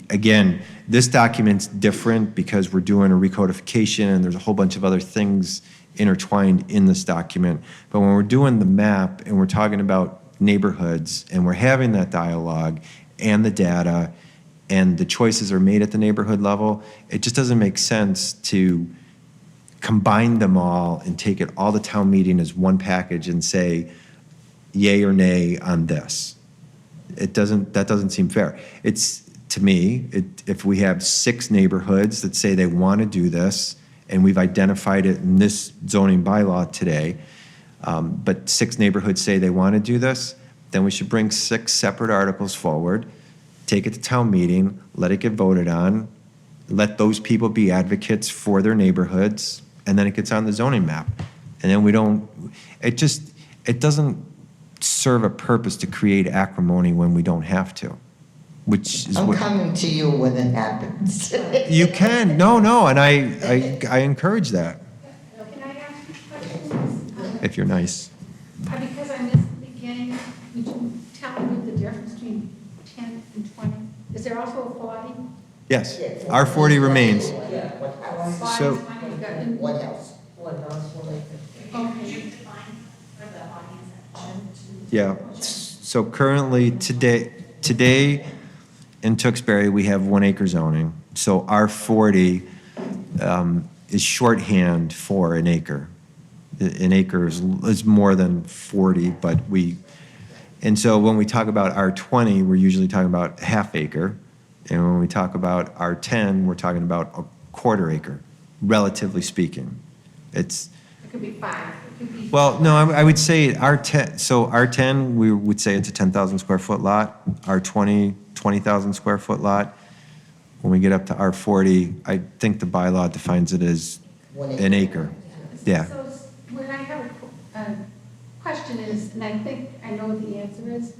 Again, this document's different because we're doing a recodification and there's a whole bunch of other things intertwined in this document. But when we're doing the map and we're talking about neighborhoods and we're having that dialogue and the data and the choices are made at the neighborhood level, it just doesn't make sense to combine them all and take it all to town meeting as one package and say yay or nay on this. That doesn't seem fair. To me, if we have 6 neighborhoods that say they want to do this, and we've identified it in this zoning bylaw today, but 6 neighborhoods say they want to do this, then we should bring 6 separate articles forward, take it to town meeting, let it get voted on, let those people be advocates for their neighborhoods, and then it gets on the zoning map. And then it doesn't serve a purpose to create acrimony when we don't have to, which is I'm coming to you when it happens. You can, no, and I encourage that, Can I ask you questions? if you're nice. Because I missed the beginning, would you tell me what the difference between 10 and 20? Is there also a 40? Yes, R40 remains. So- 40, 20, you got in- One house. Okay. Yeah, so currently, today in Tewksbury, we have 1 acre zoning. So R40 is shorthand for an acre. An acre is more than 40, but and so when we talk about R20, we're usually talking about half acre. And when we talk about R10, we're talking about a quarter acre, relatively speaking. It could be 5. It could be. Well, no, I would say R10, so R10, we would say it's a 10,000 square foot lot. R20, 20,000 square foot lot. When we get up to R40, I think the bylaw defines it as an acre. Yeah. So when I have a question is, and I think I know what the answer is,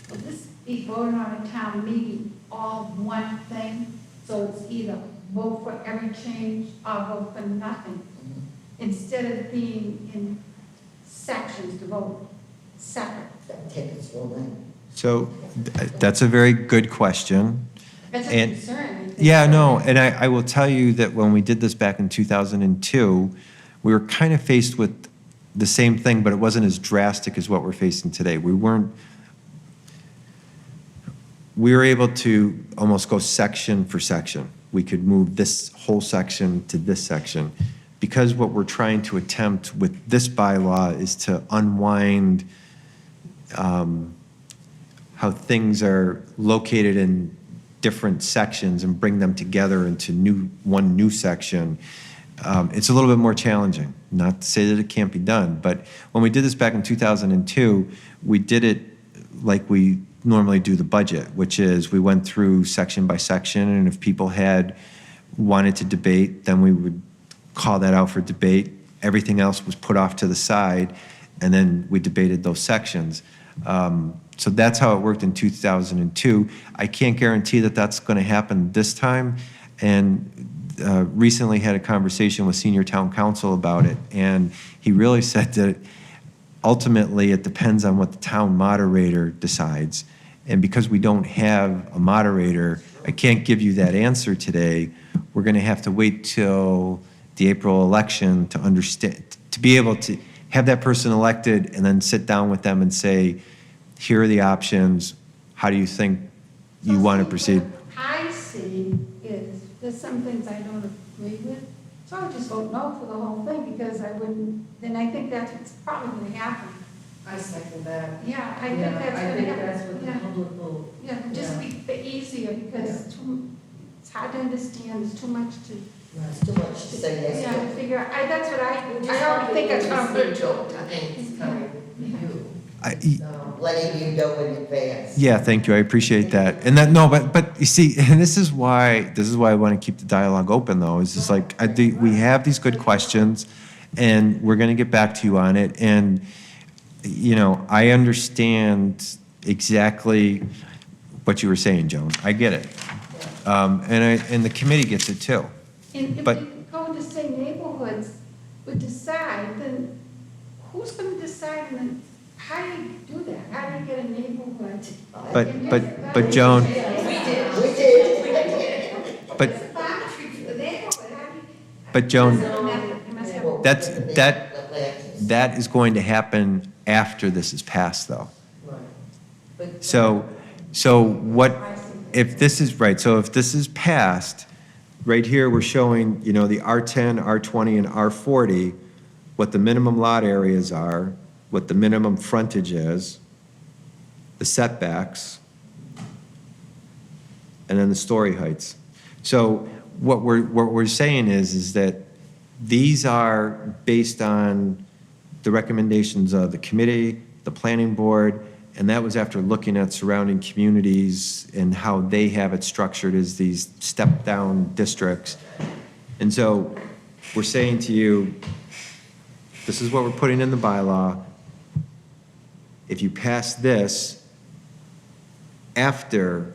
will this be voted on a town meeting, all one thing? So it's either vote for every change or vote for nothing, instead of being in sections to vote separate? Take it slowly. So that's a very good question. That's a And- concern. I think. Yeah, no, and I will tell you that when we did this back in 2002, we were kind of faced with the same thing, but it wasn't as drastic as what we're facing today. We were able to almost go section for section. We could move this whole section to this section. because what we're trying to attempt with this bylaw is to unwind how things are located in different sections and bring them together into one new section, it's a little bit more challenging. Not to say that it can't be done, but when we did this back in 2002, we did it like we normally do the budget, which is we went through section by section, and if people wanted to debate, then we would call that out for debate. Everything else was put off to the side, and then we debated those sections. So that's how it worked in 2002. I can't guarantee that that's going to happen this time, and recently had a conversation with senior town council about it, and he really said that ultimately it depends on what the town moderator decides. And because we don't have a moderator, I can't give you that answer today. We're going to have to wait till the April election to understand, to be able to have that person elected and then sit down with them and say, here are the options. How do you think you want to proceed? What I see is, there's some things I don't agree with, so I would just vote no for the whole thing, because I wouldn't, then I think that's what's probably going to happen. I second that. Yeah, I think Yeah, that's I going to think happen. that's what the Yeah. public will. Yeah, just be bit easier, because it's hard to understand, there's too much to, It's too much to say yes yeah, to. to figure out. That's what I already think that's what I'm going to do. I think it's coming from you. Letting you know in advance. Yeah, thank you. I appreciate that. And that, no, but you see, and this is why I want to keep the dialogue open, though. Is just like we have these good questions, and we're going to get back to you on it. And you know, I understand exactly what you were saying, Joan. I get it, and the committee gets it too. And if But- you go to say neighborhoods would decide, then who's going to decide, and then how do you do that? How do you get a neighborhood? But Joan, We did. but It's a boundary for the neighborhood. How do you? but Joan, You must have- that is going to happen after this is passed, though. But So what, if this is, right, so if this is passed, right here, we're showing, you know, the R10, R20, and R40, what the minimum lot areas are, what the minimum frontage is, the setbacks, and then the story heights. So what we're saying is that these are based on the recommendations of the committee, the planning board, and that was after looking at surrounding communities and how they have it structured as these step-down districts. And so we're saying to you, this is what we're putting in the bylaw. If you pass this, after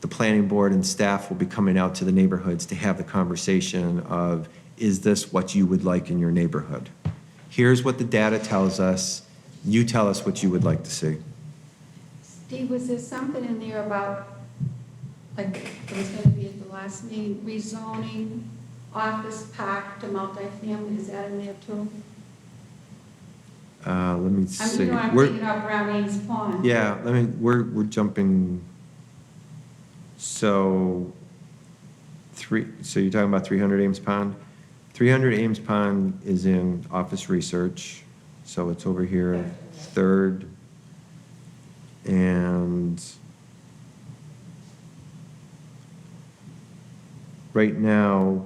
the planning board and staff will be coming out to the neighborhoods to have the conversation of, is this what you would like in your neighborhood? Here's what the data tells us. You tell us what you would like to see. Steve, was there something in there about, like, it was going to be at the last meeting, rezoning office park to multifamily? Is that in there too? Let me see. You know, I'm thinking of around Ames Pond. Yeah, we're jumping, so so you're talking about 300 Ames Pond? 300 Ames Pond is in office research, so it's over here, third, and right now,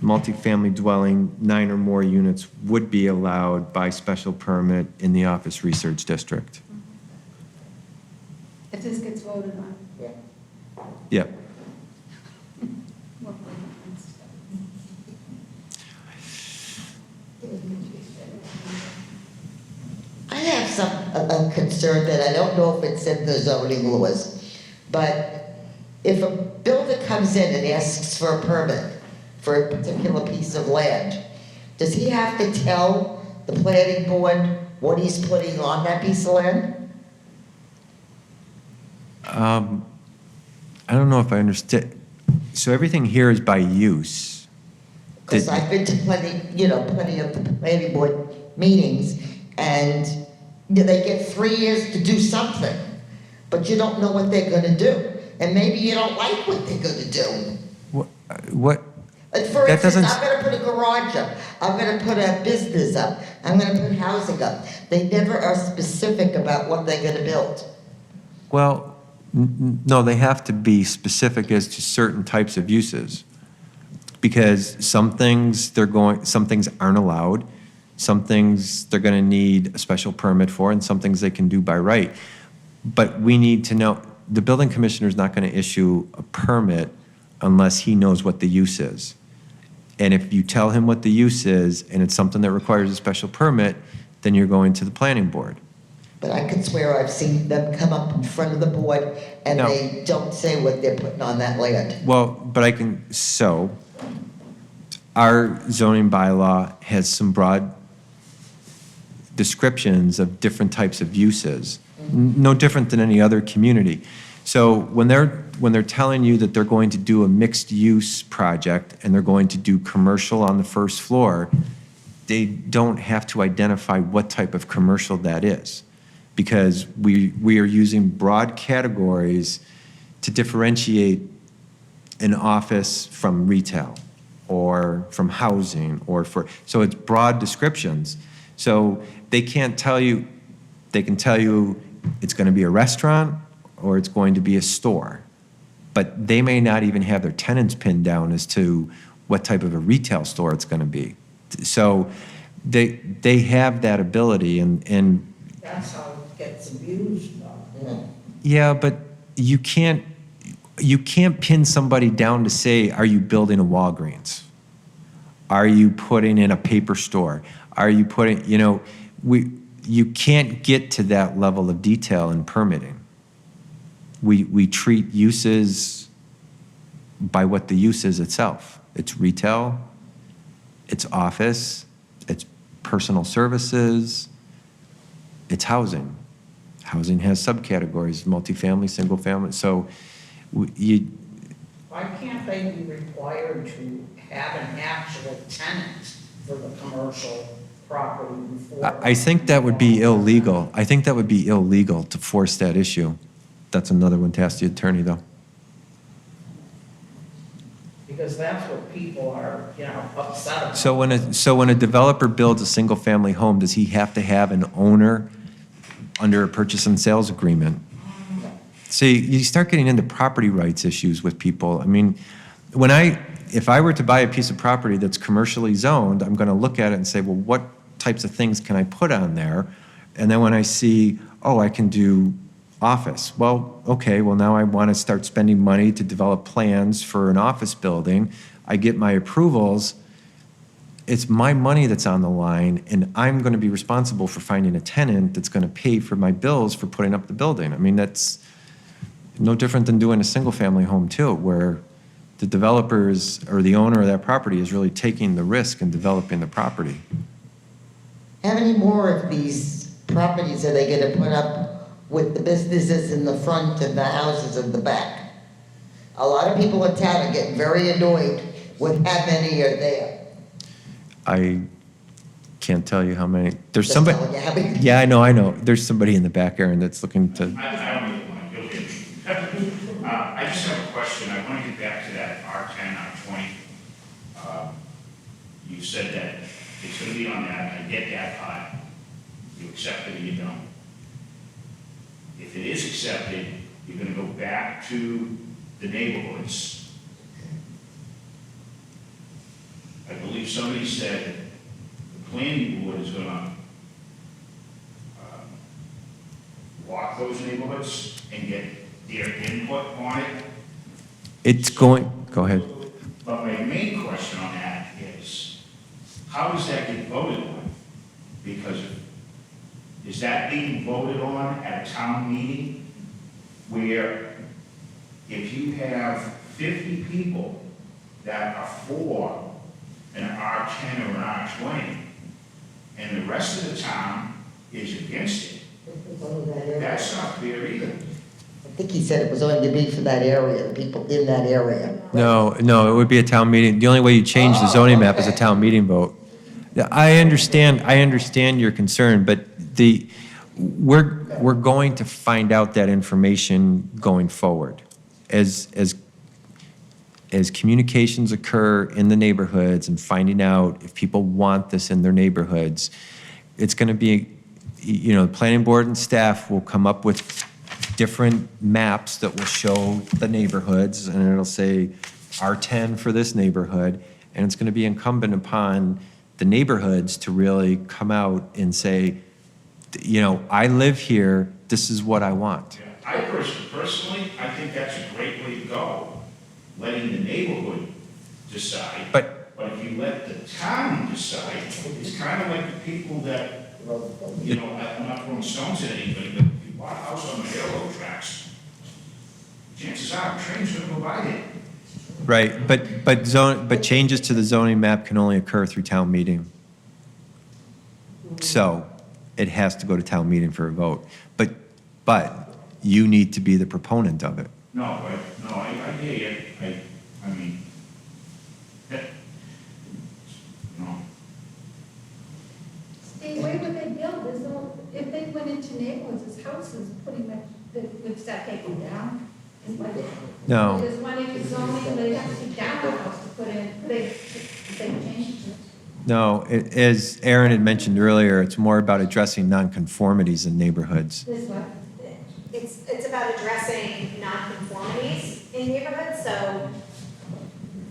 multifamily dwelling, 9 or more units would be allowed by special permit in the office research district. If this gets voted on. Yeah. Yep. Well, I have a concern that I don't know if it's in the zoning laws, but if a builder comes in and asks for a permit for a particular piece of land, does he have to tell the planning board what he's putting on that piece of land? I don't know if I understand. So everything here is by use. Because I've been to plenty of the planning board meetings, and they get 3 years to do something, but you don't know what they're gonna do. And maybe you don't like what they're gonna do. What Like, for That instance, doesn't- I'm gonna put a garage up, I'm gonna put a business up, I'm gonna put housing up. They never are specific about what they're gonna build. Well, no, they have to be specific as to certain types of uses. Because some things some things aren't allowed, some things they're gonna need a special permit for, and some things they can do by right. But we need to know, the building commissioner's not gonna issue a permit unless he knows what the use is. And if you tell him what the use is, and it's something that requires a special permit, then you're going to the planning board. But I could swear I've seen them come up in front of the board and No. they don't say what they're putting on that land. Well, but our zoning bylaw has some broad descriptions of different types of uses, no different than any other community. So when they're telling you that they're going to do a mixed-use project and they're going to do commercial on the first floor, they don't have to identify what type of commercial that is, because we are using broad categories to differentiate an office from retail or from housing so it's broad descriptions. So they can tell you it's going to be a restaurant or it's going to be a store. But they may not even have their tenants pinned down as to what type of a retail store it's going to be. So they have that ability and That's how it gets abused, though. yeah, but you can't pin somebody down to say, are you building a Walgreens? Are you putting in a paper store? Are you putting, you can't get to that level of detail in permitting. We treat uses by what the use is itself. It's retail, it's office, it's personal services, it's housing. Housing has subcategories, multifamily, single family, so Why can't they be required to have an actual tenant for the commercial property before? I think that would be illegal. I think that would be illegal to force that issue. That's another one to ask the attorney, though. Because that's what people are, upset about. So when a developer builds a single-family home, does he have to have an owner under a purchase and sales agreement? See, you start getting into property rights issues with people. I mean, if I were to buy a piece of property that's commercially zoned, I'm going to look at it and say, well, what types of things can I put on there? And then when I see, I can do office. Well, okay, well, now I want to start spending money to develop plans for an office building. I get my approvals. It's my money that's on the line, and I'm going to be responsible for finding a tenant that's going to pay for my bills for putting up the building. I mean, that's no different than doing a single-family home, too, where the developers or the owner of that property is really taking the risk in developing the property. How many more of these properties are they gonna put up with the businesses in the front and the houses in the back? A lot of people in town are getting very annoyed with how many are there. I can't tell you how many. There's Just somebody. telling you how many. Yeah, I know. There's somebody in the back, Aaron, that's looking to. I don't even want to go there. I just have a question. I want to get back to that R10, R20. You said that it's going to be on that. I get that part. You accept it or you don't. If it is accepted, you're going to go back to the neighborhoods. I believe somebody said the planning board is going to walk those neighborhoods and get their input on it. Go ahead. But my main question on that is, how does that get voted on? Because is that being voted on at a town meeting where if you have 50 people that are for an R10 or an R20 and the rest of the town is against it, that's not fair either. I think he said it was only to be for that area, the people in that area. No, it would be a town meeting. The only way you change the zoning map is a town meeting vote. Yeah, I understand your concern, but we're going to find out that information going forward. As as communications occur in the neighborhoods and finding out if people want this in their neighborhoods, it's going to be, the planning board and staff will come up with different maps that will show the neighborhoods, and it'll say R10 for this neighborhood, and it's going to be incumbent upon the neighborhoods to really come out and say, I live here, this is what I want. Yeah, I personally, I think that's a great way to go, letting the neighborhood decide. But But if you let the town decide, it's kind of like the people that, I'm not throwing stones at anybody, but if you bought a house on the railroad tracks, chances are, trains are gonna go by there. right, but changes to the zoning map can only occur through town meeting. So it has to go to town meeting for a vote. But you need to be the proponent of it. I hear you. I mean, no. Steve, where would they build? There's no, if they went into neighborhoods, there's houses pretty much that would start taking down. It's like, No. there's one acre zoning, they have to take down a house to put in, they changed it. No, as Aaron had mentioned earlier, it's more about addressing nonconformities in neighborhoods. There's what? It's about addressing nonconformities in neighborhoods,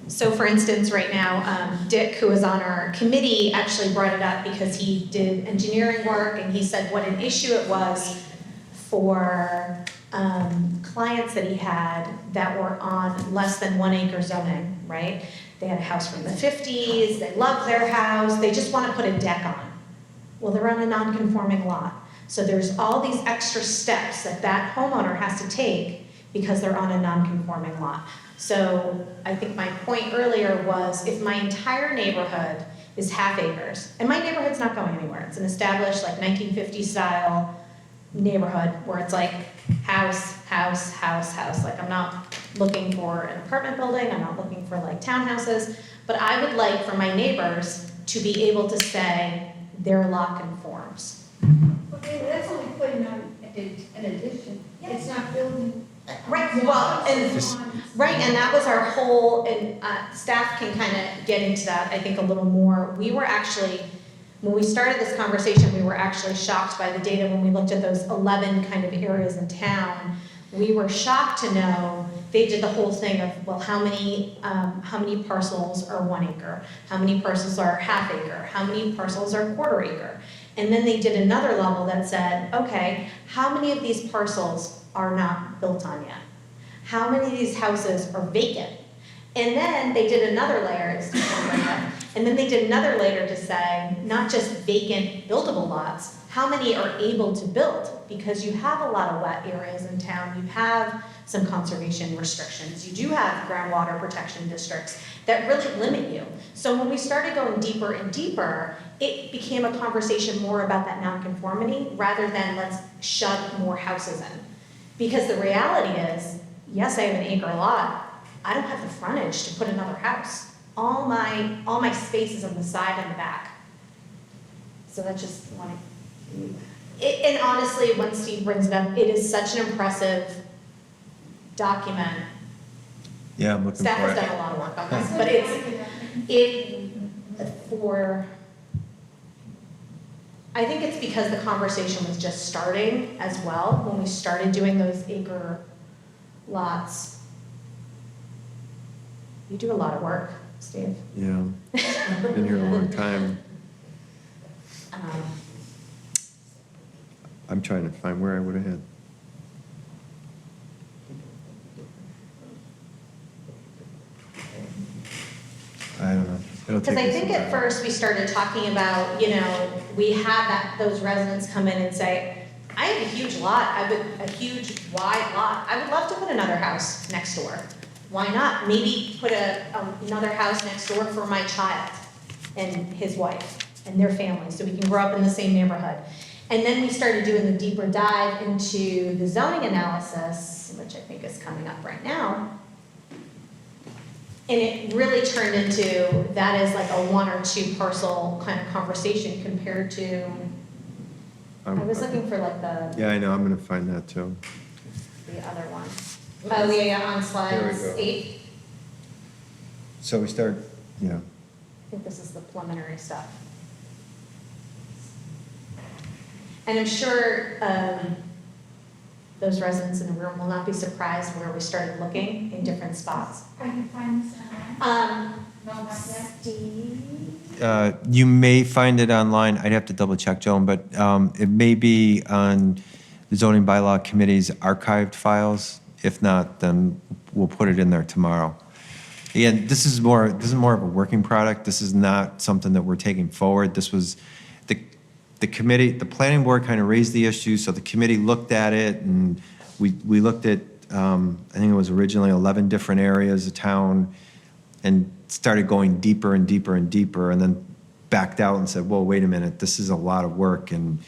so for instance, right now, Dick, who is on our committee, actually brought it up because he did engineering work, and he said what an issue it was for clients that he had that were on less than 1 acre zoning, right? They had a house from the 50s, they love their house, they just want to put a deck on. Well, they're on a non-conforming lot. So there's all these extra steps that that homeowner has to take because they're on a non-conforming lot. So I think my point earlier was if my entire neighborhood is half acres, and my neighborhood's not going anywhere, it's an established like 1950 style neighborhood where it's like house, house, house, house. Like I'm not looking for an apartment building, I'm not looking for like townhouses, but I would like for my neighbors to be able to say their lot conforms. Okay, that's only putting on an addition. It's not building. Right, well, and that was our whole, and staff can kind of get into that, I think, a little more. We were actually, when we started this conversation, we were actually shocked by the data when we looked at those 11 kind of areas in town. We were shocked to know, they did the whole thing of, well, how many parcels are 1 acre? How many parcels are half acre? How many parcels are quarter acre? And then they did another level that said, okay, how many of these parcels are not built on yet? How many of these houses are vacant? And then they did another layer, and then they did another layer to say, not just vacant buildable lots, how many are able to build? Because you have a lot of wet areas in town, you have some conservation restrictions, you do have groundwater protection districts that really limit you. So when we started going deeper and deeper, it became a conversation more about that nonconformity rather than let's shove more houses in. Because the reality is, yes, I have an acre lot, I don't have the frontage to put another house. All my space is on the side and the back. So that's just one. And honestly, when Steve brings it up, it is such an impressive document. Yeah, I'm looking Staff for has it. done a lot of work on this, but I think it's because the conversation was just starting as well, when we started doing those acre lots. You do a lot of work, Steve. Yeah, been here a long time. I'm trying to find where I would have had. I don't know. It'll Because take I me think some at time. first we started talking about, we have those residents come in and say, I have a huge lot, I have a huge wide lot, I would love to put another house next door. Why not? Maybe put another house next door for my child and his wife and their family, so we can grow up in the same neighborhood. And then we started doing the deeper dive into the zoning analysis, which I think is coming up right now. And it really turned into, that is like a 1 or 2 parcel kind of conversation compared to, I was looking for like Yeah, I know, I'm gonna find that too. the other one. Oh, yeah, on There we slide go. 8. So we start, yeah. I think this is the preliminary stuff. And I'm sure those residents in the room will not be surprised where we started looking in different spots. I can find this online. No, not yet. Steve? You may find it online. I'd have to double check, Joan, but it may be on the zoning bylaw committee's archived files. If not, then we'll put it in there tomorrow. Again, this is more of a working product. This is not something that we're taking forward. This was the committee, the planning board kind of raised the issue, so the committee looked at it, and we looked at, I think it was originally 11 different areas of town, and started going deeper and deeper and deeper, and then backed out and said, well, wait a minute, this is a lot of work. And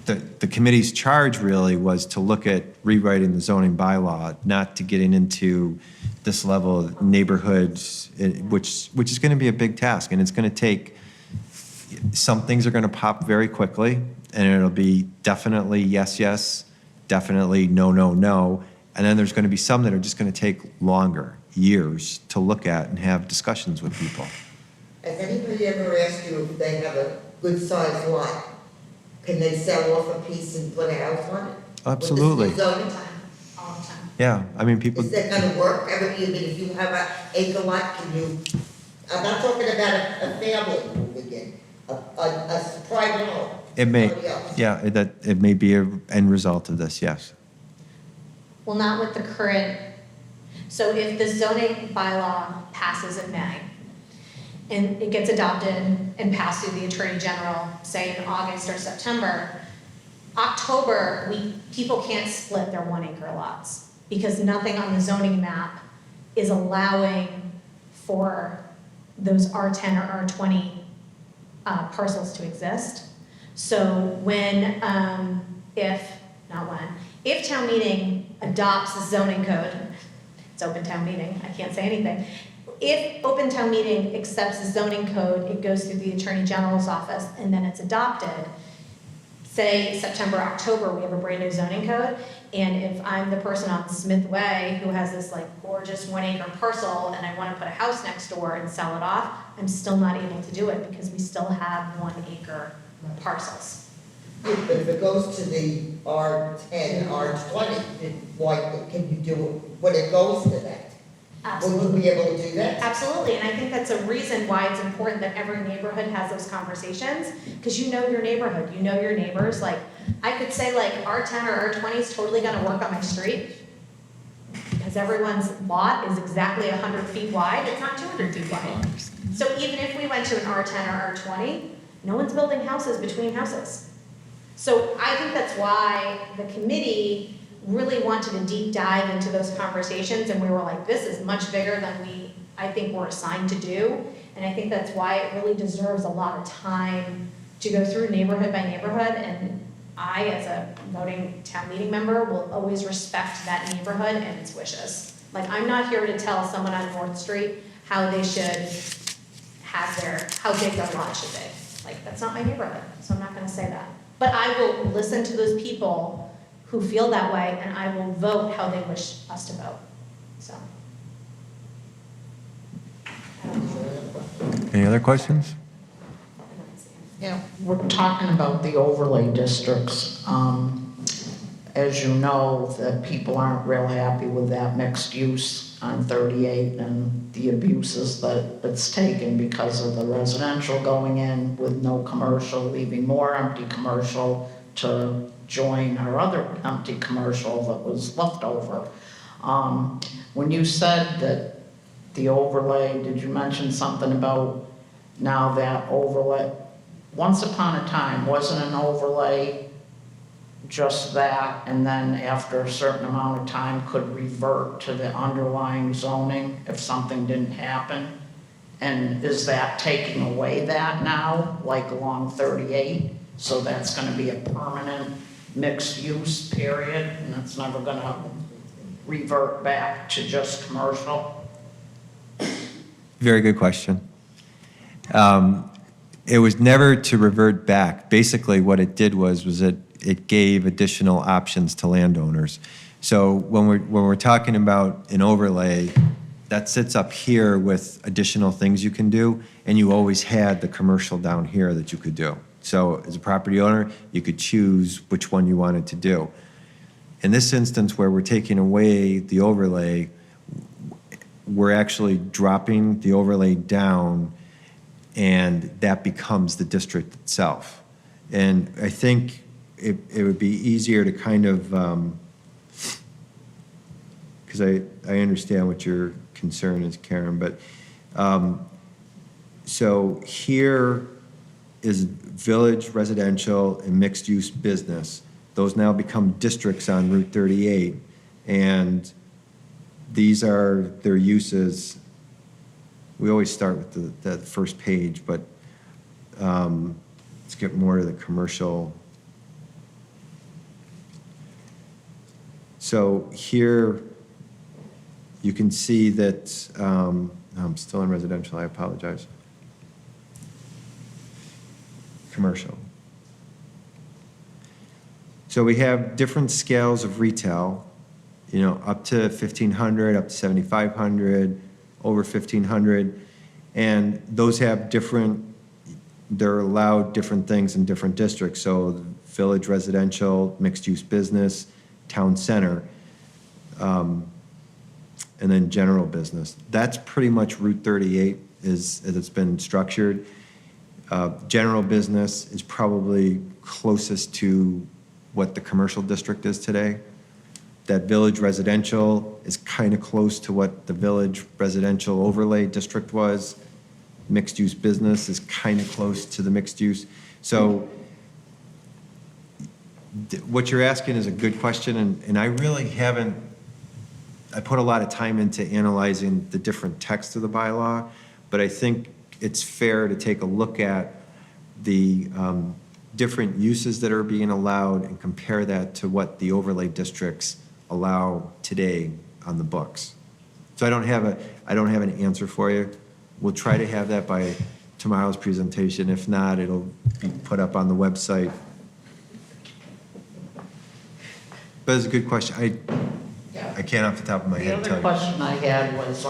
the committee's charge really was to look at rewriting the zoning bylaw, not to getting into this level of neighborhoods, which is going to be a big task, and it's going to take, some things are going to pop very quickly, and it'll be definitely yes, yes, definitely no, no, no, and then there's going to be some that are just going to take longer, years, to look at and have discussions with people. Has anybody ever asked you if they have a good-sized lot? Can they sell off a piece and put a house on it? Absolutely. With the All the zoning? time, all the time. Yeah, I mean, people, Is that gonna work? I mean, if you have an acre lot, can you, I'm not talking about a family moving in, a private home. it may, somebody else. yeah, it may be an end result of this, yes. Well, not with the current, so if the zoning bylaw passes in May, and it gets adopted and passed through the Attorney General, say in August or September, October, people can't split their 1 acre lots, because nothing on the zoning map is allowing for those R10 or R20 parcels to exist. So if town meeting adopts the zoning code, it's open town meeting, I can't say anything. If open town meeting accepts the zoning code, it goes through the Attorney General's office and then it's adopted. Say September, October, we have a brand new zoning code, and if I'm the person on Smith Way who has this like gorgeous 1 acre parcel and I want to put a house next door and sell it off, I'm still not able to do it because we still have 1 acre parcels. Yeah, but if it goes to the R10, R20, why can you do it when it goes to that? Absolutely. Will you be able to do that? Absolutely, and I think that's a reason why it's important that every neighborhood has those conversations, because you know your neighborhood, you know your neighbors. Like, I could say like R10 or R20 is totally gonna work on my street, because everyone's lot is exactly 100 feet wide, it's not 200 feet wide. So even if we went to an R10 or R20, no one's building houses between houses. So I think that's why the committee really wanted a deep dive into those conversations, and we were like, this is much bigger than I think we're assigned to do, and I think that's why it really deserves a lot of time to go through neighborhood by neighborhood, and I, as a voting town meeting member, will always respect that neighborhood and its wishes. Like, I'm not here to tell someone on North Street how they should have how big their lot should be. Like, that's not my neighborhood, so I'm not gonna say that. But I will listen to those people who feel that way, and I will vote how they wish us to vote, so. Any other questions? Yeah, we're talking about the overlay districts. As you know, that people aren't real happy with that mixed use on 38 and the abuses that it's taken because of the residential going in with no commercial, leaving more empty commercial to join our other empty commercial that was left over. When you said that the overlay, did you mention something about now that overlay? Once upon a time, wasn't an overlay just that, and then after a certain amount of time could revert to the underlying zoning if something didn't happen? And is that taking away that now, like along 38? So that's gonna be a permanent mixed use period, and it's never gonna revert back to just commercial? Very good question. It was never to revert back. Basically, what it did was it gave additional options to landowners. So when we're talking about an overlay, that sits up here with additional things you can do, and you always had the commercial down here that you could do. So as a property owner, you could choose which one you wanted to do. In this instance where we're taking away the overlay, we're actually dropping the overlay down, and that becomes the district itself. And I think it would be easier to kind of, because I understand what your concern is, Karen, but, so here is village, residential, and mixed-use business. Those now become districts on Route 38, and these are their uses. We always start with the first page, but let's get more to the commercial. So here, you can see that, I'm still in residential, I apologize. Commercial. So we have different scales of retail, up to 1,500, up to 7,500, over 1,500. And those have they're allowed different things in different districts. So village residential, mixed-use business, town center, and then general business. That's pretty much Route 38 as it's been structured. General business is probably closest to what the commercial district is today. That village residential is kind of close to what the village residential overlay district was. Mixed-use business is kind of close to the mixed use. So what you're asking is a good question, and I really haven't, I put a lot of time into analyzing the different text of the bylaw, but I think it's fair to take a look at the different uses that are being allowed and compare that to what the overlay districts allow today on the books. So I don't have an answer for you. We'll try to have that by tomorrow's presentation. If not, it'll be put up on the website. But it's a good question. I can't off the top of my The head other tell you. question I had was,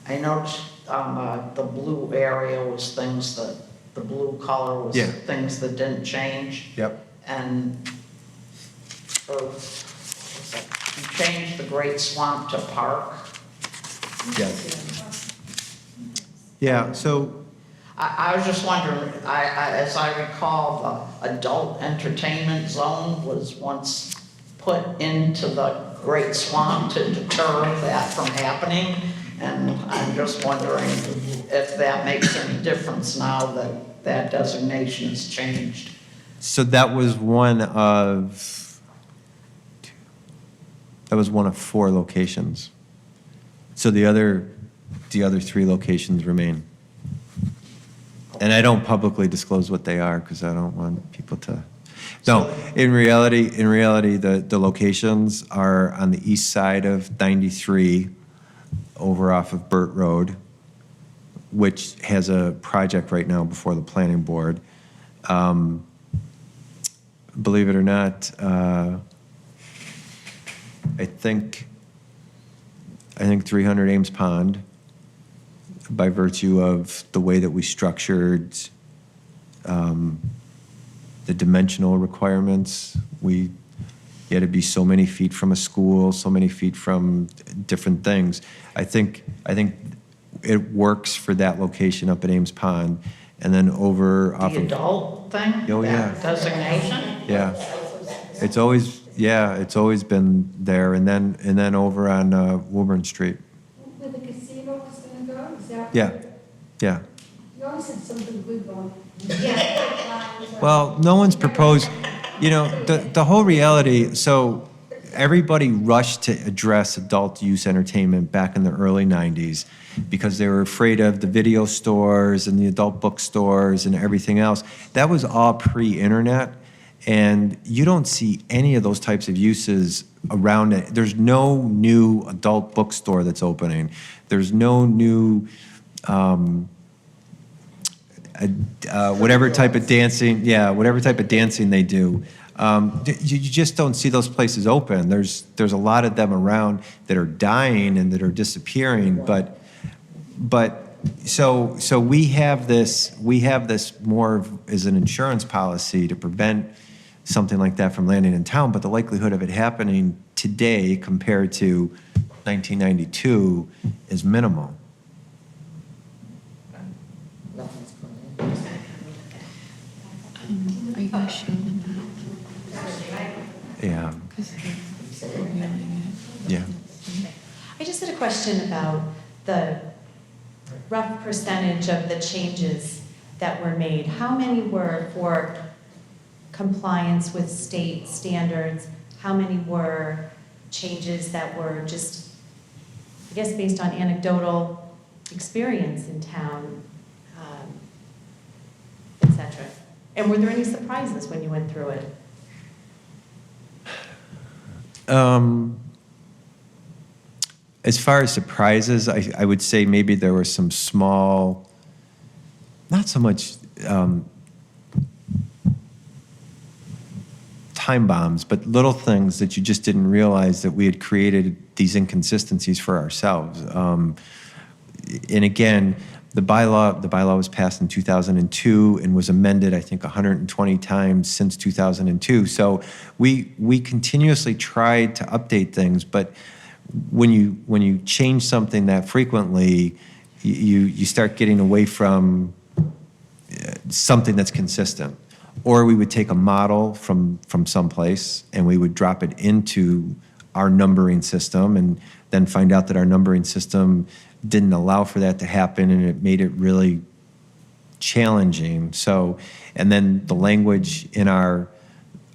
I noticed the blue area was things that, the blue color was Yeah. things that didn't change. Yep. And, you changed the Great Swamp to Park. Yes. Yeah, so, I was just wondering, as I recall, the adult entertainment zone was once put into the Great Swamp to deter that from happening. And I'm just wondering if that makes any difference now that that designation has changed. so that was one of 4 locations. So the other 3 locations remain. And I don't publicly disclose what they are because I don't want people to. No, in reality, the locations are on the east side of 93, over off of Burt Road, which has a project right now before the planning board. Believe it or not, I think 300 Ames Pond, by virtue of the way that we structured the dimensional requirements, you had to be so many feet from a school, so many feet from different things. I think it works for that location up at Ames Pond, and then over off The of, adult thing? Oh, yeah. That designation? yeah, it's always been there, and then over on Woburn Street. Where the casino was gonna go, is that? Yeah. You always had something good going. Well, no one's proposed, the whole reality, so everybody rushed to address adult use entertainment back in the early 90s because they were afraid of the video stores and the adult bookstores and everything else. That was all pre-internet, and you don't see any of those types of uses around it. There's no new adult bookstore that's opening. There's no new whatever type of dancing they do. You just don't see those places open. There's a lot of them around that are dying and that are disappearing, but so we have this more as an insurance policy to prevent something like that from landing in town, but the likelihood of it happening today compared to 1992 is minimal. Nothing's going on. Are you going to show them Yeah, that? Because they're reviewing it. yeah. I just had a question about the rough percentage of the changes that were made. How many were for compliance with state standards? How many were changes that were just, I guess, based on anecdotal experience in town, et cetera? And were there any surprises when you went through it? As far as surprises, I would say maybe there were some small, not so much time bombs, but little things that you just didn't realize that we had created these inconsistencies for ourselves. And again, the bylaw was passed in 2002 and was amended, I think, 120 times since 2002. So we continuously tried to update things, but when you change something that frequently, you start getting away from something that's consistent. Or we would take a model from someplace and we would drop it into our numbering system and then find out that our numbering system didn't allow for that to happen, and it made it really challenging. So, and then the language in our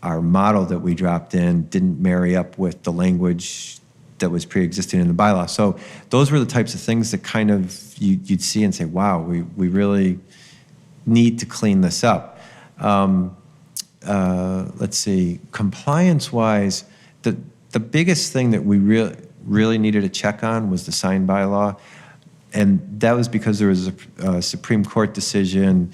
model that we dropped in didn't marry up with the language that was pre-existing in the bylaw. So those were the types of things that kind of you'd see and say, wow, we really need to clean this up. Let's see, compliance-wise, the biggest thing that we really needed to check on was the sign bylaw, and that was because there was a Supreme Court decision,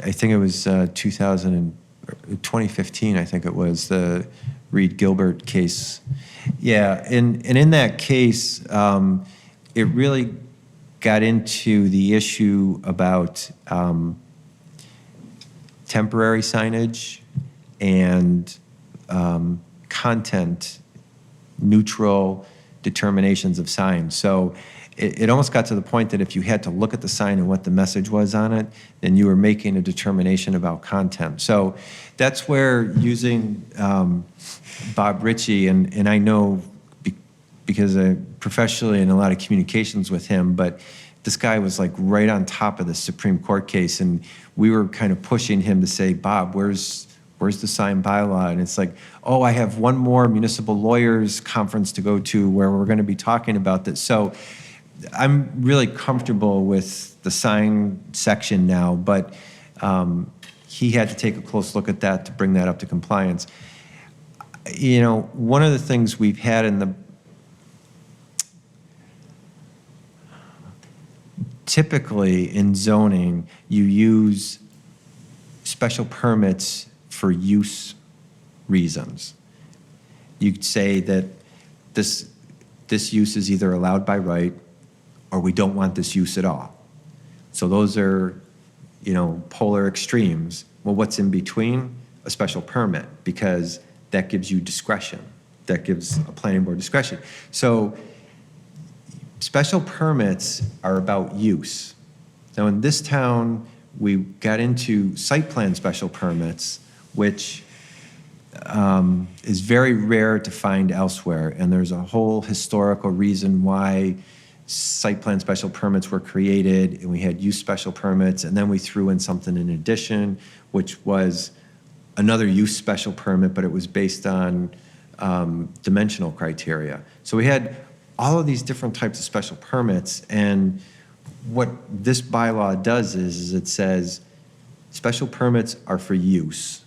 I think it was 2015, I think it was, the Reed-Gilbert case. Yeah, and in that case, it really got into the issue about temporary signage and content neutral determinations of signs. So it almost got to the point that if you had to look at the sign and what the message was on it, then you were making a determination about content. So that's where using Bob Ritchie, and I know because I professionally in a lot of communications with him, but this guy was like right on top of the Supreme Court case, and we were kind of pushing him to say, Bob, where's the sign bylaw? And it's like, oh, I have one more municipal lawyers conference to go to where we're going to be talking about this. So I'm really comfortable with the sign section now, but he had to take a close look at that to bring that up to compliance. You know, one of the things we've had in the typically in zoning, you use special permits for use reasons. You'd say that this use is either allowed by right or we don't want this use at all. So those are, you know, polar extremes. Well, what's in between? A special permit, because that gives you discretion. That gives a planning board discretion. So special permits are about use. Now in this town, we got into site plan special permits, which is very rare to find elsewhere. And there's a whole historical reason why site plan special permits were created, and we had use special permits, and then we threw in something in addition, which was another use special permit, but it was based on dimensional criteria. So we had all of these different types of special permits, and what this bylaw does is it says special permits are for use.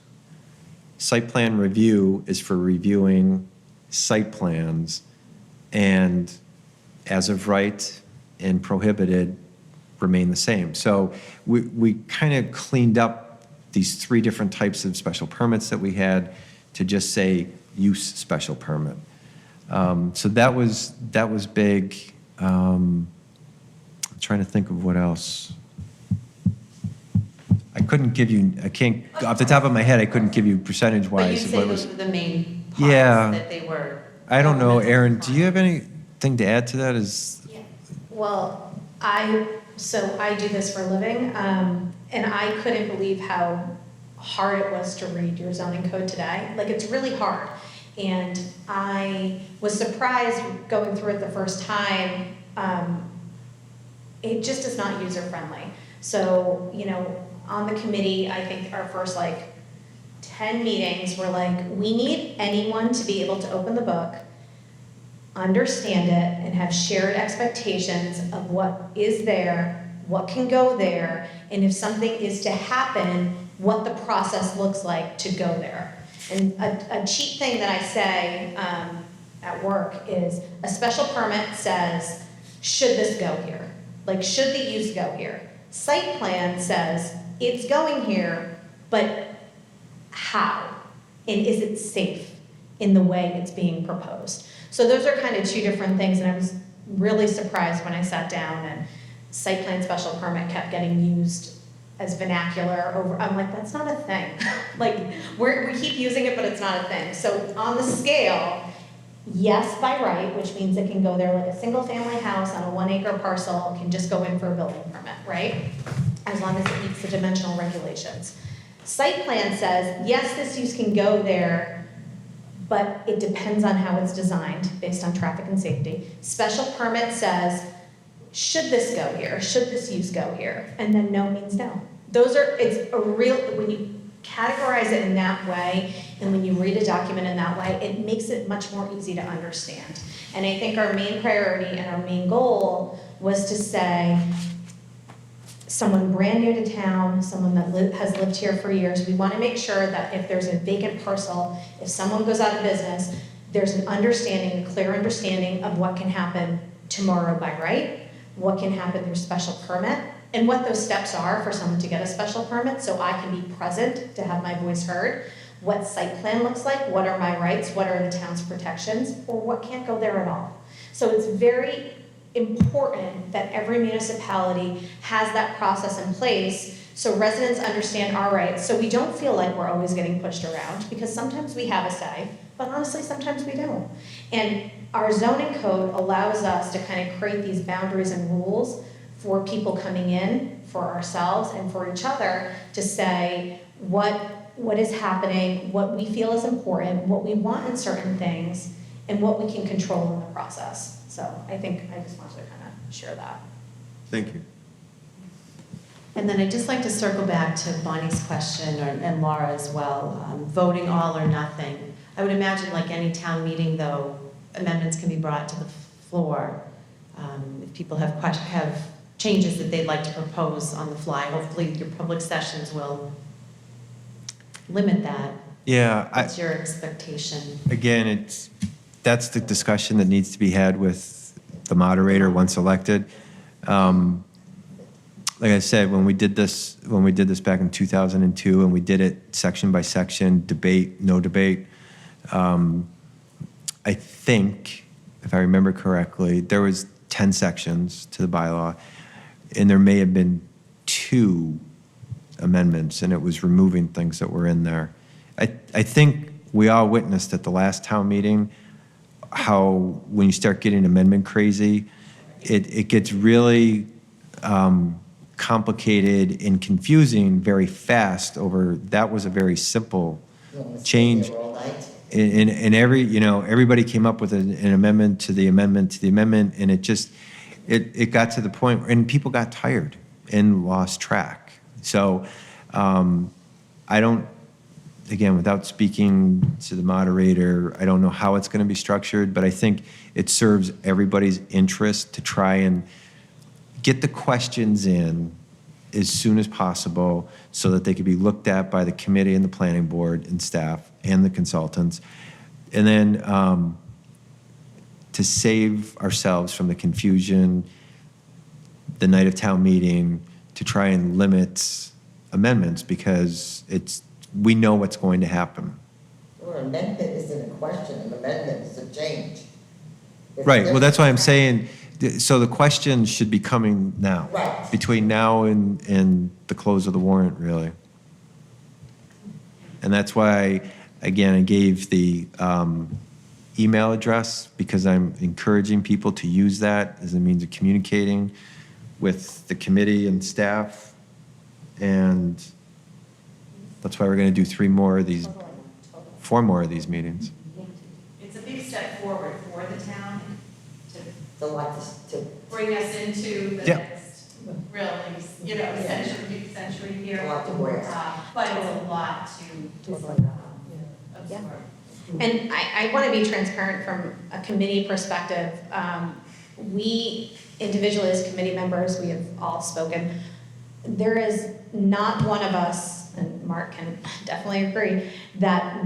Site plan review is for reviewing site plans, and as of right and prohibited remain the same. So we kind of cleaned up these 3 different types of special permits that we had to just say use special permit. So that was big. I'm trying to think of what else. I can't, off the top of my head, I couldn't give you But percentage-wise. you'd of say what those was. were the main Yeah. parts, that they were. I don't know, governmental Aaron, do you have compliance. anything to add to that? Well, I do this for a living, and I couldn't believe how hard it was to read your zoning code today. Like, it's really hard. And I was surprised going through it the first time. It just is not user-friendly. So, on the committee, I think our first 10 meetings were like, we need anyone to be able to open the book, understand it, and have shared expectations of what is there, what can go there, and if something is to happen, what the process looks like to go there. And a cheap thing that I say at work is a special permit says, should this go here? Should the use go here? Site plan says, it's going here, but how? And is it safe in the way it's being proposed? So those are kind of 2 different things, and I was really surprised when I sat down and site plan special permit kept getting used as vernacular over. I'm like, that's not a thing. We keep using it, but it's not a thing. So on the scale, yes, by right, which means it can go there like a single family house on a 1-acre parcel, can just go in for a building permit, right? As long as it meets the dimensional regulations. Site plan says, yes, this use can go there, but it depends on how it's designed based on traffic and safety. Special permit says, should this go here? Should this use go here? And then no means no. It's a real, when you categorize it in that way, and when you read a document in that way, it makes it much more easy to understand. And I think our main priority and our main goal was to say, someone brand new to town, someone that has lived here for years, we want to make sure that if there's a vacant parcel, if someone goes out of business, there's an understanding, a clear understanding of what can happen tomorrow by right, what can happen through special permit, and what those steps are for someone to get a special permit so I can be present to have my voice heard, what site plan looks like, what are my rights, what are the town's protections, or what can't go there at all. So it's very important that every municipality has that process in place so residents understand our rights, so we don't feel like we're always getting pushed around, because sometimes we have a say, but honestly, sometimes we don't. And our zoning code allows us to kind of create these boundaries and rules for people coming in, for ourselves, and for each other to say what is happening, what we feel is important, what we want in certain things, and what we can control in the process. So I think I just wanted to kind of share that. Thank you. And then I'd just like to circle back to Bonnie's question, and Laura as well, voting all or nothing. I would imagine, like any town meeting, though, amendments can be brought to the floor. If people have changes that they'd like to propose on the fly, hopefully your public sessions will limit that. Yeah, What's your expectation? again, that's the discussion that needs to be had with the moderator once elected. Like I said, when we did this back in 2002, and we did it section by section, debate, no debate, I think, if I remember correctly, there was 10 sections to the bylaw, and there may have been 2 amendments, and it was removing things that were in there. I think we all witnessed at the last town meeting how when you start getting amendment crazy, it gets really complicated and confusing very fast over, that was a very simple change. And everybody came up with an amendment to the amendment to the amendment, and it got to the point, and people got tired and lost track. So I don't, again, without speaking to the moderator, I don't know how it's going to be structured, but I think it serves everybody's interest to try and get the questions in as soon as possible so that they could be looked at by the committee and the planning board and staff and the consultants. And then to save ourselves from the confusion the night of town meeting, to try and limit amendments because we know what's going to happen. Or amendment isn't a question, an amendment is a change. It's Right, well, that's why I'm different. saying, so the question should be coming now. Right. Between now and the close of the warrant, really. And that's why, again, I gave the email address, because I'm encouraging people to use that as a means of communicating with the committee and staff. And that's why we're going to do 4 more of these meetings. It's a big step forward for the town to It's a lot to, bring us into the Yeah. next, really, century here. A lot to grasp. But it's a lot to absorb. And I want to be transparent from a committee perspective. We individually as committee members, we have all spoken. There is not one of us, and Mark can definitely agree, that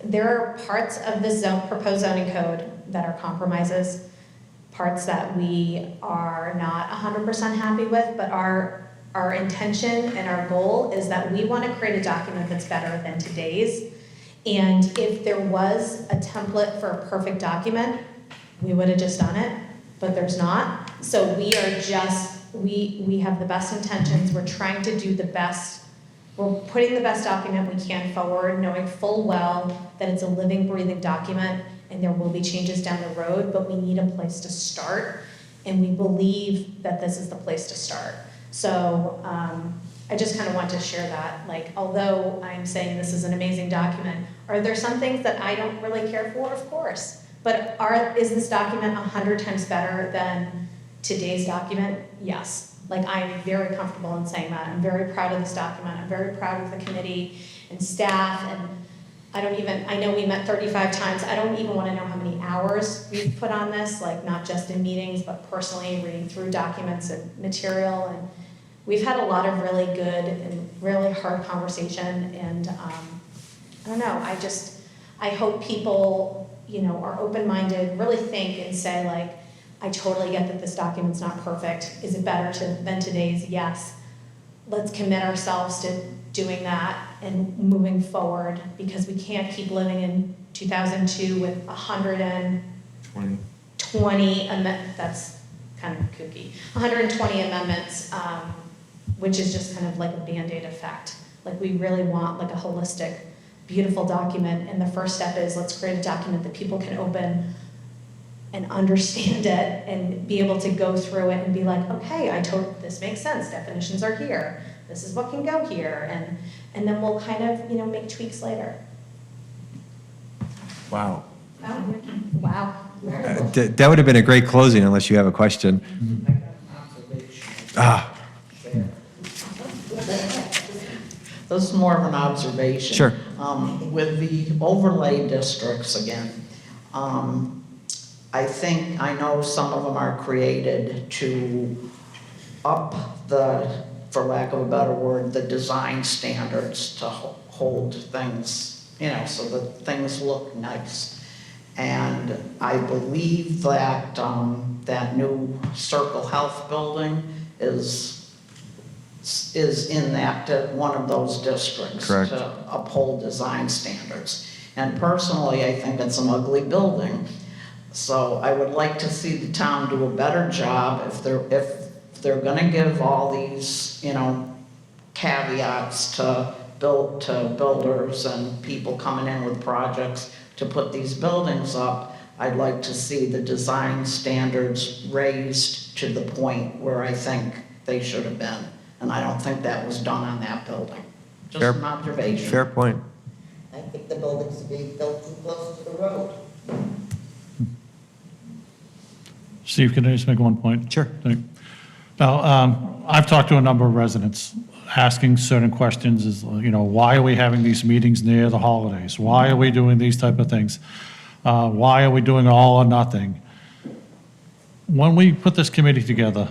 there are parts of the proposed zoning code that are compromises, parts that we are not 100% happy with, but our intention and our goal is that we want to create a document that's better than today's. And if there was a template for a perfect document, we would have just done it, but there's not. So we are just, we have the best intentions, we're trying to do the best, we're putting the best document we can forward, knowing full well that it's a living, breathing document, and there will be changes down the road, but we need a place to start, and we believe that this is the place to start. So I just kind of want to share that, like, although I'm saying this is an amazing document, are there some things that I don't really care for? Of course. But is this document 100 times better than today's document? Yes. Like, I'm very comfortable in saying that. I'm very proud of this document. I'm very proud of the committee and staff, and I know we met 35 times. I don't even want to know how many hours we've put on this, like, not just in meetings, but personally reading through documents and material. And we've had a lot of really good and really hard conversation, and I don't know, I hope people, are open-minded, really think and say, like, I totally get that this document's not perfect. Is it better than today's? Yes. Let's commit ourselves to doing that and moving forward, because we can't keep living in 2002 with 120 amendments. That's kind of kooky. 120 amendments, which is just kind of like a Band-Aid effect. Like, we really want like a holistic, beautiful document, and the first step is let's create a document that people can open and understand it and be able to go through it and be like, okay, this makes sense, definitions are here, this is what can go here, and then we'll kind of, make tweaks later. Wow. Wow. That would have been a great closing unless you have a question. This is more of an observation. Sure. With the overlay districts again, I know some of them are created to up for lack of a better word, the design standards to hold things, so that things look nice. And I believe that that new Circle Health building is in that, one of those districts. Correct. To uphold design standards. And personally, I think it's an ugly building. So I would like to see the town do a better job if they're gonna give all these, caveats to builders and people coming in with projects to put these buildings up. I'd like to see the design standards raised to the point where I think they should have been. And I don't think that was done on that building. Just an observation. Fair point. I think the buildings are being built too close to the road. Steve, can I just make one point? Sure. Now, I've talked to a number of residents asking certain questions is, why are we having these meetings near the holidays? Why are we doing these type of things? Why are we doing all or nothing? When we put this committee together,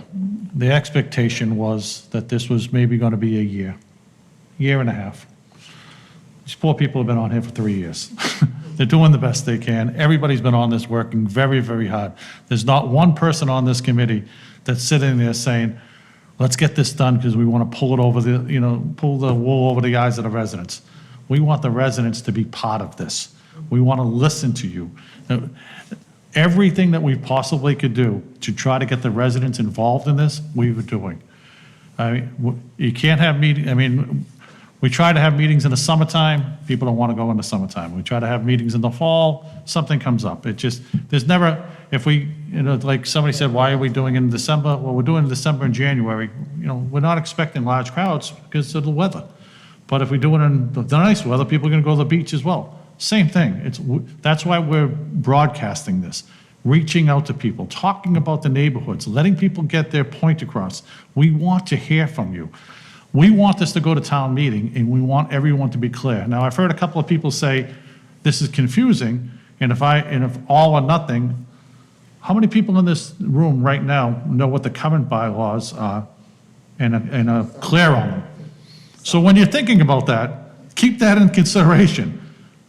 the expectation was that this was maybe going to be a year and a half. These poor people have been on here for 3 years. They're doing the best they can. Everybody's been on this working very, very hard. There's not one person on this committee that's sitting there saying, Let's get this done because we want to pull it over the, pull the wool over the eyes of the residents. We want the residents to be part of this. We want to listen to you. Everything that we possibly could do to try to get the residents involved in this, we were doing. I mean, you can't have we try to have meetings in the summertime, people don't want to go in the summertime. We try to have meetings in the fall, something comes up. It just, there's never, if we, like somebody said, why are we doing it in December? Well, we're doing it in December and January. We're not expecting large crowds because of the weather. But if we do it in the nice weather, people are going to go to the beach as well. Same thing. That's why we're broadcasting this, reaching out to people, talking about the neighborhoods, letting people get their point across. We want to hear from you. We want this to go to town meeting, and we want everyone to be clear. Now, I've heard a couple of people say, this is confusing, and if all or nothing, how many people in this room right now know what the current bylaws are and are clear on them? So when you're thinking about that, keep that in consideration.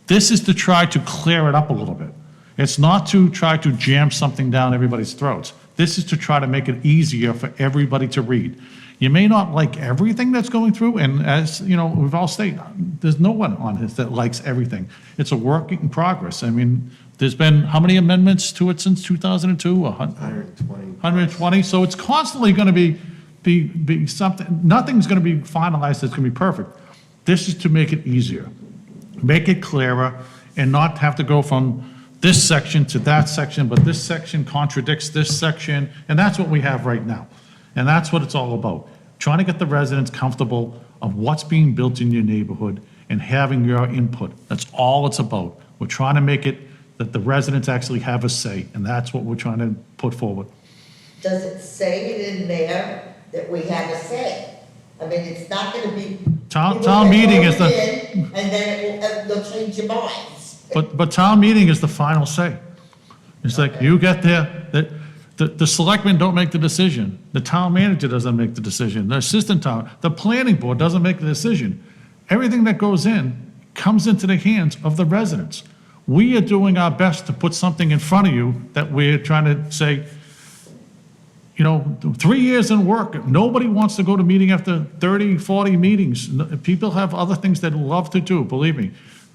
This is to try to clear it up a little bit. It's not to try to jam something down everybody's throats. This is to try to make it easier for everybody to read. You may not like everything that's going through, and as we've all stated, there's no one on this that likes everything. It's a work in progress. I mean, there's been how many amendments to it since 2002? 120. 120. So it's constantly going to be something. Nothing's going to be finalized that's going to be perfect. This is to make it easier, make it clearer, and not have to go from this section to that section, but this section contradicts this section, and that's what we have right now. And that's what it's all about, trying to get the residents comfortable of what's being built in your neighborhood and having your input. That's all it's about. We're trying to make it that the residents actually have a say, and that's what we're trying to put forward. Does it say it in there that we have a say? I mean, it's not gonna be. Town meeting is the, And then they'll change your minds. but town meeting is the final say. It's like, you get there, the selectmen don't make the decision. The town manager doesn't make the decision. The the planning board doesn't make the decision. Everything that goes in comes into the hands of the residents. We are doing our best to put something in front of you that we're trying to say, 3 years in work, nobody wants to go to meeting after 30, 40 meetings. People have other things they love to do, believe me.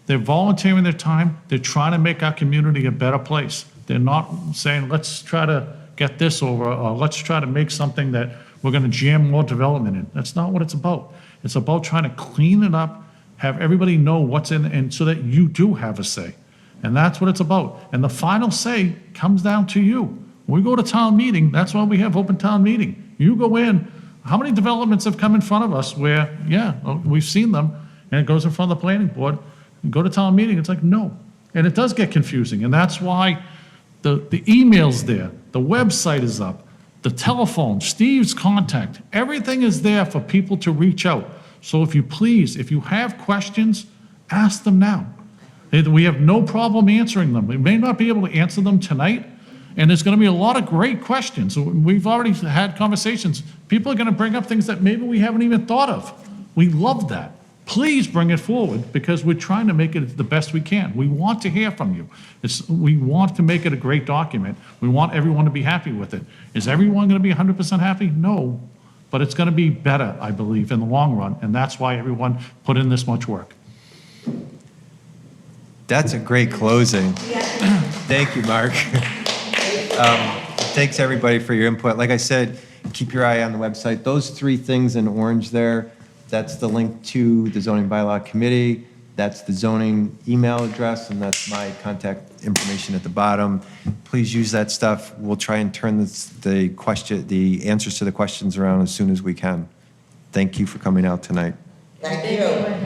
They're volunteering their time. They're trying to make our community a better place. They're not saying, let's try to get this over, or let's try to make something that we're going to jam more development in. That's not what it's about. It's about trying to clean it up, have everybody know what's in, and so that you do have a say. And that's what it's about. And the final say comes down to you. When we go to town meeting, that's why we have open town meeting. You go in, how many developments have come in front of us where, we've seen them, and it goes in front of the planning board, and go to town meeting, it's like, no. And it does get confusing, and that's why the email's there, the website is up, the telephone, Steve's contact, everything is there for people to reach out. So if you have questions, ask them now. We have no problem answering them. We may not be able to answer them tonight, and there's going to be a lot of great questions. We've already had conversations. People are going to bring up things that maybe we haven't even thought of. We love that. Please bring it forward, because we're trying to make it the best we can. We want to hear from you. We want to make it a great document. We want everyone to be happy with it. Is everyone going to be 100% happy? No, but it's going to be better, I believe, in the long run, and that's why everyone put in this much work. That's a great closing. Thank you, Mark. Thanks, everybody, for your input. Like I said, keep your eye on the website. Those 3 things in orange there, that's the link to the zoning bylaw committee. That's the zoning email address, and that's my contact information at the bottom. Please use that stuff. We'll try and turn the answers to the questions around as soon as we can. Thank you for coming out tonight. Thank you.